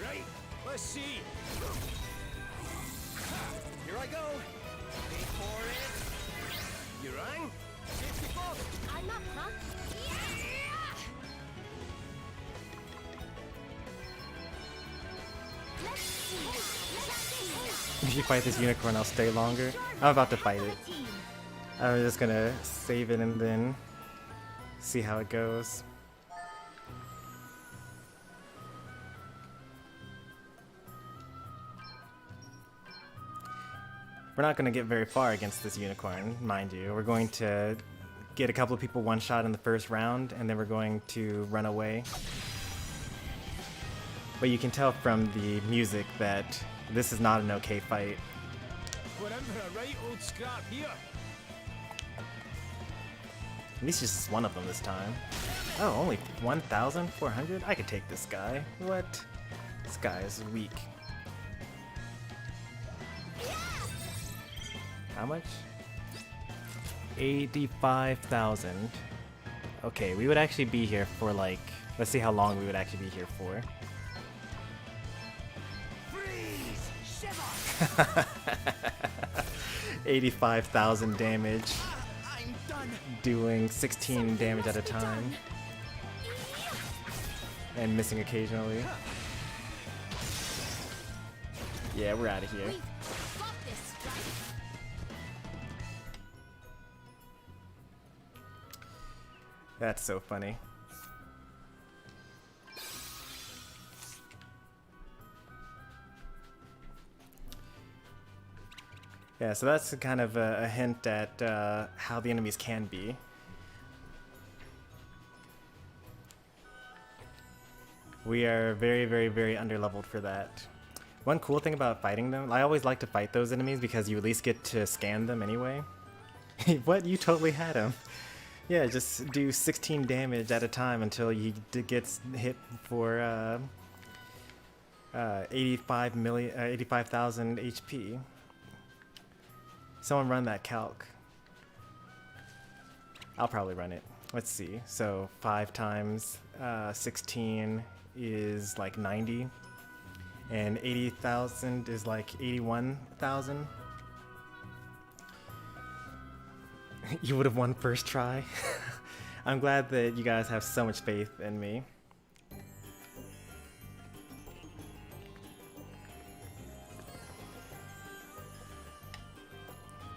Right, let's see. Here I go. Wait for it. You rang? Safety first. I'm up, huh? Let's see. Let's see. If you fight this unicorn, I'll stay longer. I'm about to fight it. I'm just gonna save it and then see how it goes. We're not gonna get very far against this unicorn, mind you. We're going to get a couple of people one shot in the first round, and then we're going to run away. But you can tell from the music that this is not an okay fight. We're in for a right old scrap here. At least just one of them this time. Oh, only 1,400? I could take this guy. What? This guy is weak. How much? 85,000. Okay, we would actually be here for like... Let's see how long we would actually be here for. Freeze! Shiver! 85,000 damage. I'm done. Doing 16 damage at a time. And missing occasionally. Yeah, we're out of here. Got this, right? That's so funny. Yeah, so that's kind of a hint at how the enemies can be. We are very, very, very underleveled for that. One cool thing about fighting them, I always like to fight those enemies because you at least get to scan them anyway. What? You totally had him. Yeah, just do 16 damage at a time until he gets hit for 85,000 HP. Someone run that calc. I'll probably run it. Let's see. So 5 times 16 is like 90. And 80,000 is like 81,000. You would have won first try. I'm glad that you guys have so much faith in me.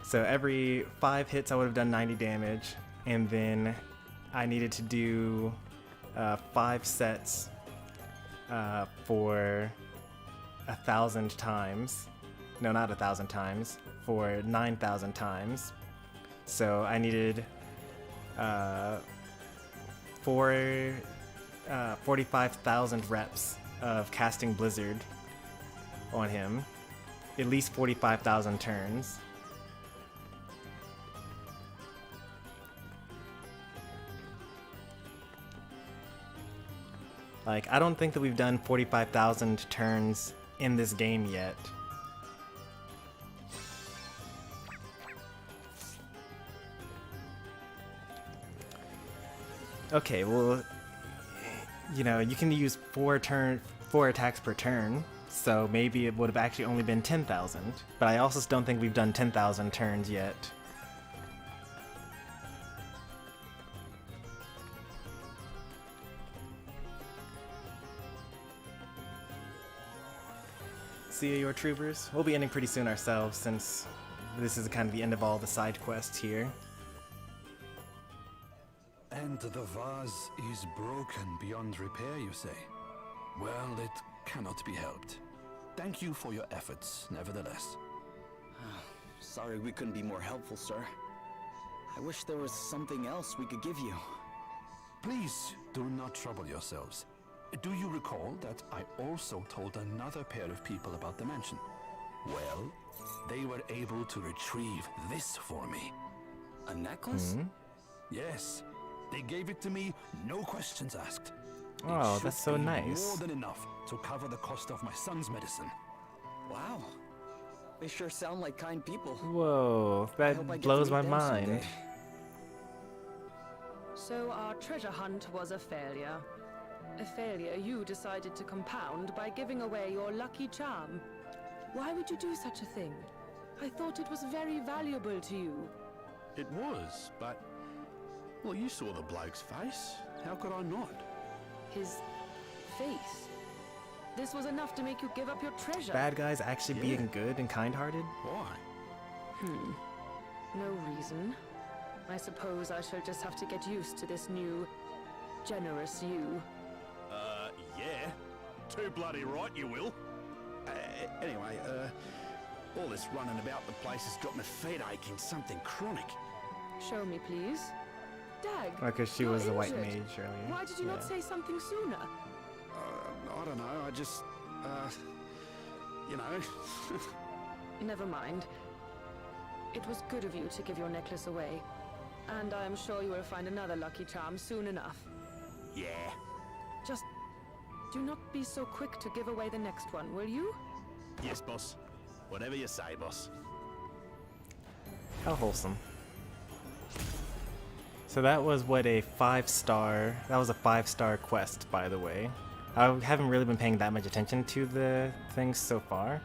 So every 5 hits I would have done 90 damage, and then I needed to do 5 sets for 1,000 times. No, not 1,000 times, for 9,000 times. So I needed 45,000 reps of casting Blizzard on him, at least 45,000 turns. Like, I don't think that we've done 45,000 turns in this game yet. Okay, well, you know, you can use 4 attacks per turn, so maybe it would have actually only been 10,000. But I also don't think we've done 10,000 turns yet. See you, your troopers. We'll be ending pretty soon ourselves, since this is kind of the end of all the side quests here. And the vase is broken beyond repair, you say? Well, it cannot be helped. Thank you for your efforts, nevertheless. Sorry we couldn't be more helpful, sir. I wish there was something else we could give you. Please do not trouble yourselves. Do you recall that I also told another pair of people about the mansion? Well, they were able to retrieve this for me. A necklace? Mm-hmm. Yes, they gave it to me, no questions asked. Oh, that's so It should be nice. more than enough to cover the cost of my son's medicine. Wow. They sure sound like kind people. Whoa, I hope I that get to blows meet my them mind. someday. So our treasure hunt was a failure. A failure you decided to compound by giving away your lucky charm. Why would you do such a thing? I thought it was very valuable to you. It was, but... Well, you saw the bloke's face. How could I not? His face. This was enough to make you give up your treasure. Bad guys actually being good and kind-hearted? Why? No reason. I suppose I shall just have to get used to this new, generous you. Yeah. Too bloody right you will. Anyway, all this running about the place has got my feet aching, something chronic. Show me, please. Dag. Oh, because she you're was the white injured. mage earlier. Why did you not say something sooner? I don't know, I just, you know. Never mind. It was good of you to give your necklace away. And I am sure you will find another lucky charm soon enough. Yeah. Just do not be so quick to give away the next one, will you? Yes, boss. Whatever you say, boss. How wholesome. So that was what a 5-star, that was a 5-star quest, by the way. I haven't really been paying that much attention to the things so far.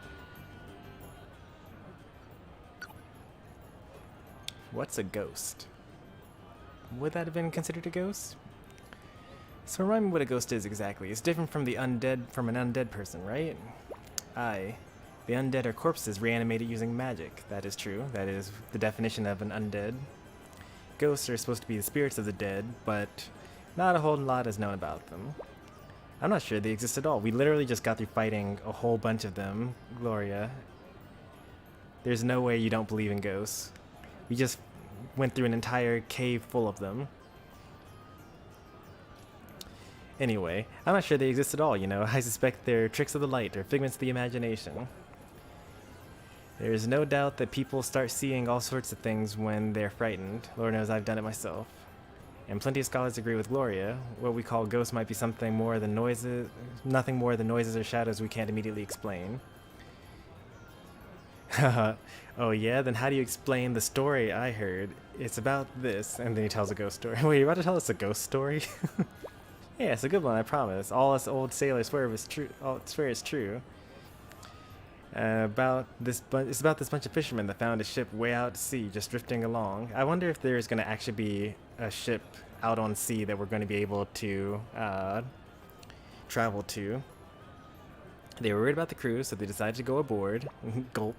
What's a ghost? Would that have been considered a ghost? So remind me what a ghost is exactly. It's different from the undead, from an undead person, right? Aye. The undead are corpses reanimated using magic. That is true. That is the definition of an undead. Ghosts are supposed to be the spirits of the dead, but not a whole lot is known about them. I'm not sure they exist at all. We literally just got through fighting a whole bunch of them, Gloria. There's no way you don't believe in ghosts. We just went through an entire cave full of them. Anyway, I'm not sure they exist at all, you know. I suspect they're tricks of the light or figments of the imagination. There is no doubt that people start seeing all sorts of things when they're frightened. Lord knows I've done it myself. And plenty of scholars agree with Gloria. What we call ghosts might be something more than noises, nothing more than noises or shadows we can't immediately explain. Oh yeah? Then how do you explain the story I heard? it's about this, and then he tells a ghost story. Wait, you're about to tell us a ghost story? Yeah, it's a good one, I promise. All us old sailors swear it's true. Swear it's true. It's about this bunch of fishermen that found a ship way out at sea, just drifting along. I wonder if there's going to actually be a ship out on sea that we're going to be able to travel to. They were worried about the crew, so they decided to go aboard. Gulp.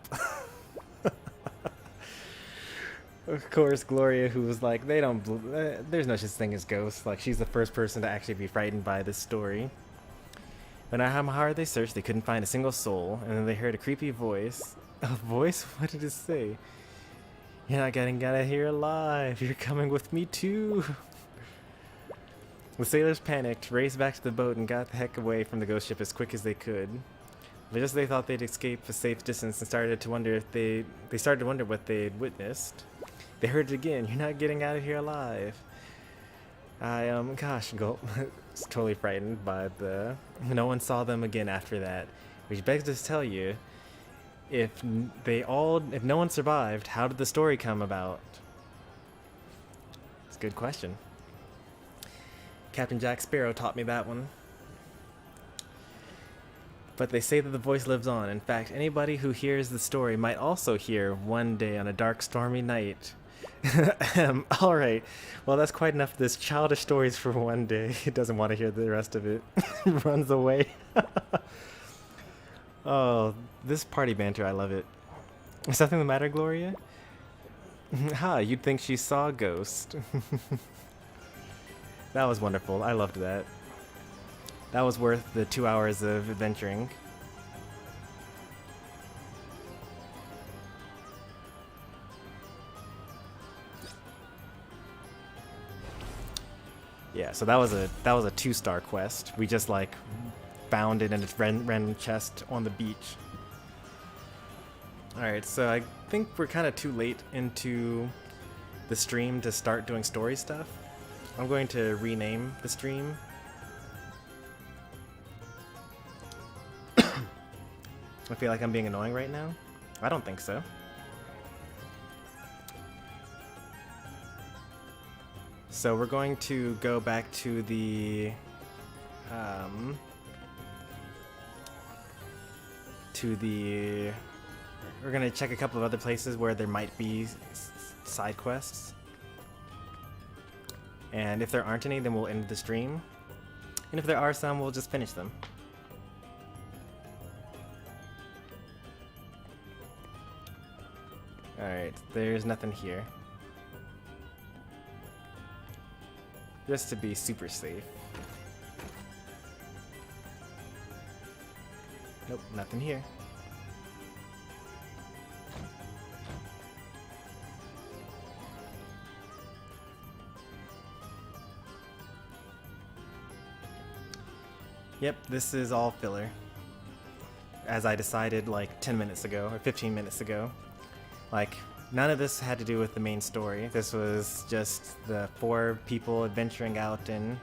Of course, Gloria, who was like, there's no such thing as ghosts. Like, she's the first person to actually be frightened by this story. But no matter how hard they searched, they couldn't find a single soul, and then they heard a creepy voice. A voice? What did it say? You're not getting out of here alive. You're coming with me too. The sailors panicked, raced back to the boat, and got the heck away from the ghost ship as quick as they could. But just as they thought they'd escape a safe distance and started to wonder if they started to wonder what they'd witnessed. They heard it again. You're not getting out of here alive. Gosh, Gulp was totally frightened by the... No one saw them again after that. Which begs to tell you, if no one survived, how did the story come about? It's a good question. Captain Jack Sparrow taught me that one. But they say that the voice lives on. In fact, anybody who hears the story might also hear one day on a dark, stormy night. Alright, well that's quite enough of this childish stories for one day. He doesn't want to hear the rest of it. Runs away. Oh, this party banter, I love it. Is something the matter, Gloria? Ha, you'd think she saw a ghost. That was wonderful, I loved that. That was worth the 2 hours of adventuring. Yeah, so that was a 2-star quest. We just like found it in its random chest on the beach. Alright, so I think we're kind of too late into the stream to start doing story stuff. I'm going to rename the stream. I feel like I'm being annoying right now. I don't think so. So we're going to go back to the we're gonna check a couple of other places where there might be side quests. And if there aren't any, then we'll end the stream. And if there are some, we'll just finish them. Alright, there's nothing here. Just to be super safe. Nope, nothing here. Yep, this is all filler. As I decided like 10 minutes ago, or 15 minutes ago. Like, none of this had to do with the main story. This was just the 4 people adventuring out and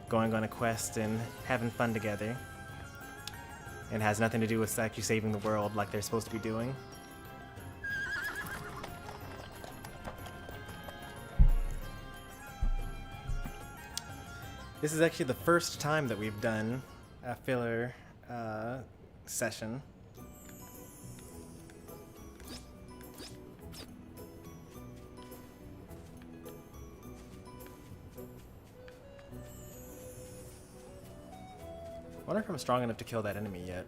going on a quest and having fun together. And has nothing to do with actually saving the world like they're supposed to be doing. This is actually the first time that we've done a filler session. I wonder if I'm strong enough to kill that enemy yet.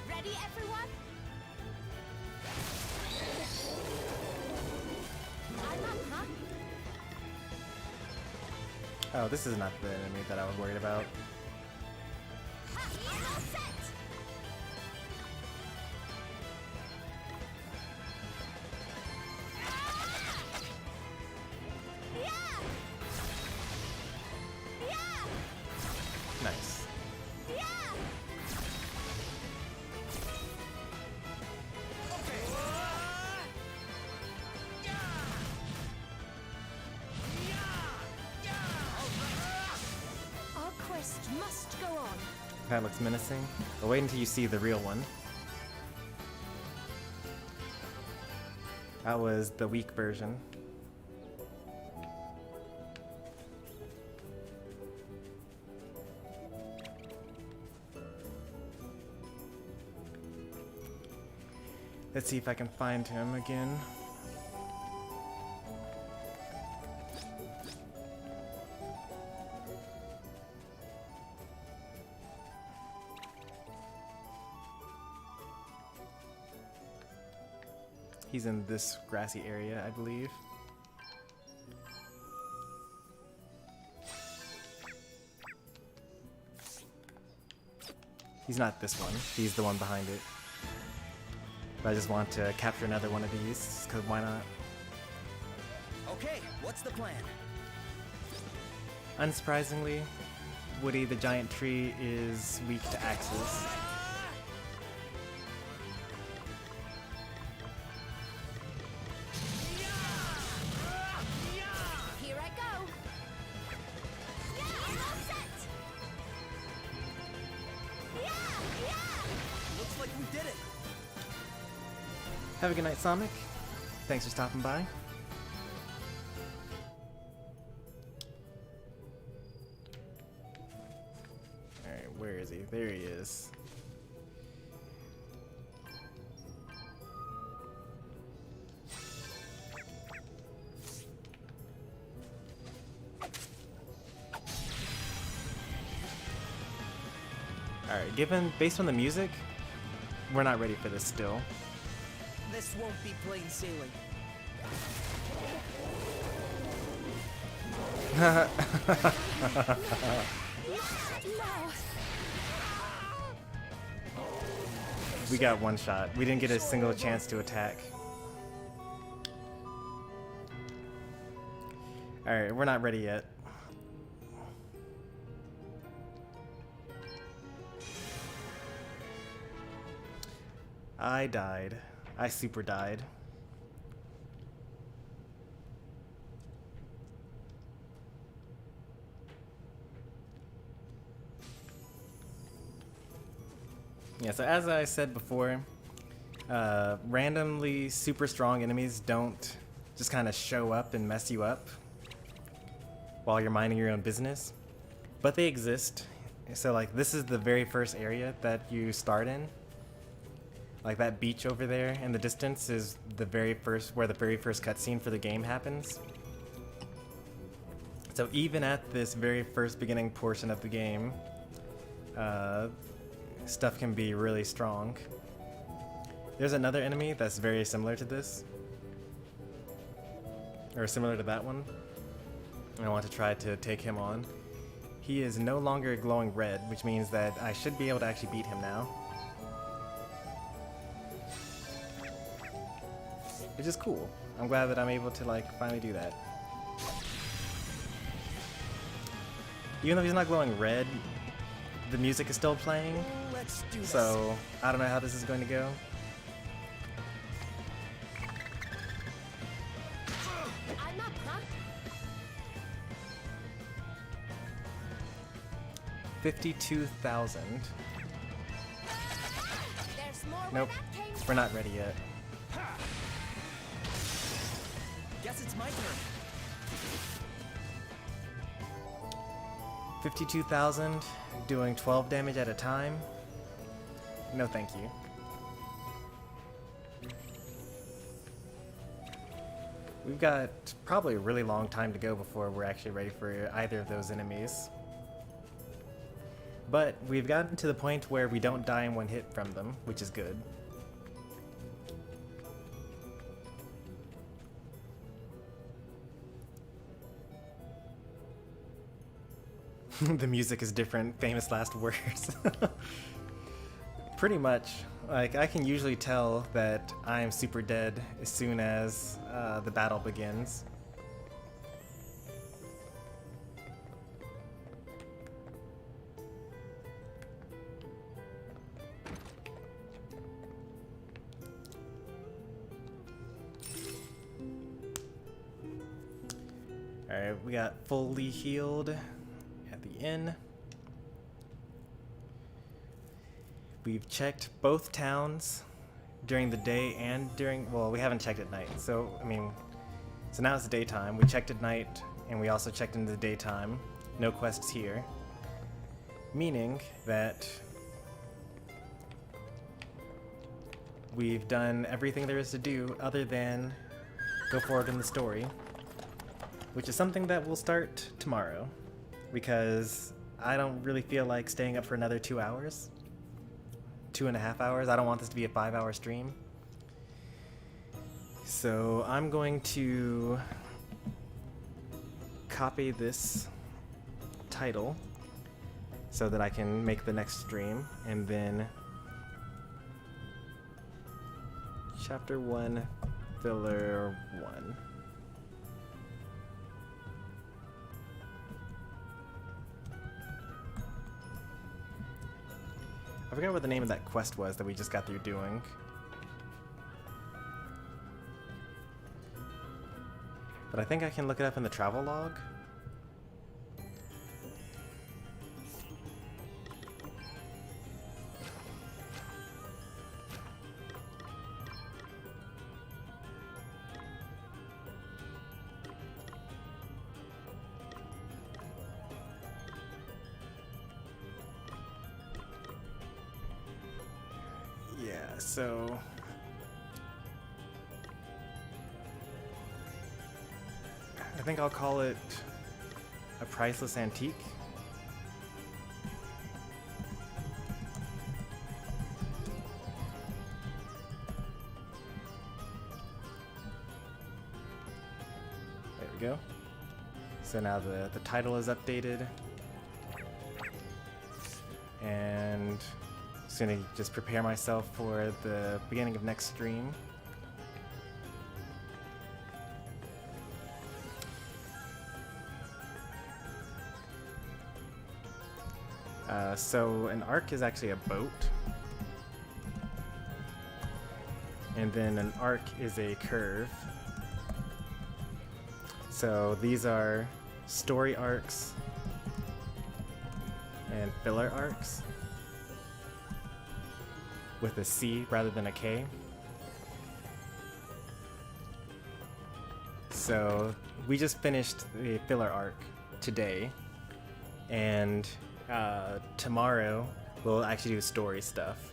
Ready, everyone? I'm up, huh? Oh, this is not the enemy that I was worried about. Ha! I'm all set! Yeah! Yeah! Nice. Yeah! must go on. That looks menacing. But wait until you see the real one. That was the weak version. Let's see if I can find him again. He's in this grassy area, I believe. He's not this one. He's the one behind it. But I just want to capture another one of these, because why not? Okay, what's the plan? Unsurprisingly, Woody the giant tree is weak to axes. Here I go. Yeah, I'm all set. Yeah. Looks like we did it. Have a good night, Sonic. Thanks for stopping by. Alright, where is he? There he is. Alright, based on the music, we're not ready for this still. This won't be plain sailing. We got one shot. We didn't get a single chance to attack. Alright, we're not ready yet. I died. I super died. Yeah, so as I said before, randomly super strong enemies don't just kind of show up and mess you up while you're minding your own business, but they exist. So like this is the very first area that you start in. Like that beach over there in the distance is the very first, where the very first cutscene for the game happens. So even at this very first beginning portion of the game, stuff can be really strong. There's another enemy that's very similar to this, or similar to that one. And I want to try to take him on. He is no longer glowing red, which means that I should be able to actually beat him now. Which is cool. I'm glad that I'm able to like finally do that. Even though he's not glowing red, the music is still playing. Let's do this. So I don't know how this is going to go. I'm up, huh? 52,000. There's more Nope, where that came from. we're not ready yet. Guess it's my turn. 52,000, doing 12 damage at a time. No thank you. We've got probably a really long time to go before we're actually ready for either of those enemies. But we've gotten to the point where we don't die in one hit from them, which is good. The music is different, famous last words. Pretty much. Like, I can usually tell that I am super dead as soon as the battle begins. Alright, we got fully healed at the inn. We've checked both towns during the day and during, well, we haven't checked at night. So, I mean, so now it's daytime. We checked at night and we also checked in the daytime. No quests here. Meaning that we've done everything there is to do other than go forward in the story, which is something that will start tomorrow because I don't really feel like staying up for another 2 hours. 2.5 hours. I don't want this to be a 5-hour stream. So I'm going to copy this title so that I can make the next stream, and then Chapter 1, Filler 1. I forgot what the name of that quest was that we just got through doing. But I think I can look it up in the travel log. Yeah, so I think I'll call it a priceless antique. There we go. So now the title is updated, and just gonna just prepare myself for the beginning of next stream. So an arc is actually a boat, and then an arc is a curve. So these are story arcs and filler arcs with a C rather than a K. So we just finished the filler arc today, and tomorrow we'll actually do story stuff.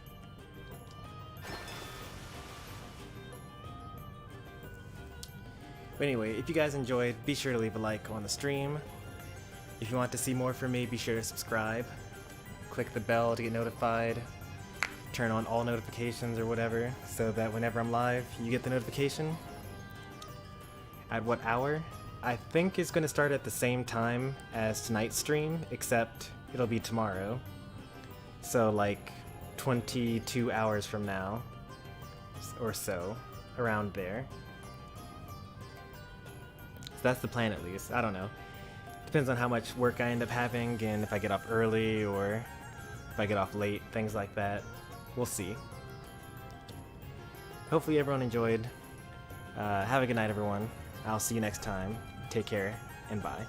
But anyway, if you guys enjoyed, be sure to leave a like on the stream. If you want to see more from me, be sure to subscribe. Click the bell to get notified. Turn on all notifications or whatever, so that whenever I'm live, you get the notification. At what hour? I think it's going to start at the same time as tonight's stream, except it'll be tomorrow. So like 22 hours from now, or so, around there. So that's the plan at least. I don't know. Depends on how much work I end up having, and if I get off early or if I get off late, things like that. We'll see. Hopefully everyone enjoyed. Have a good night, everyone. I'll see you next time. Take care, and bye.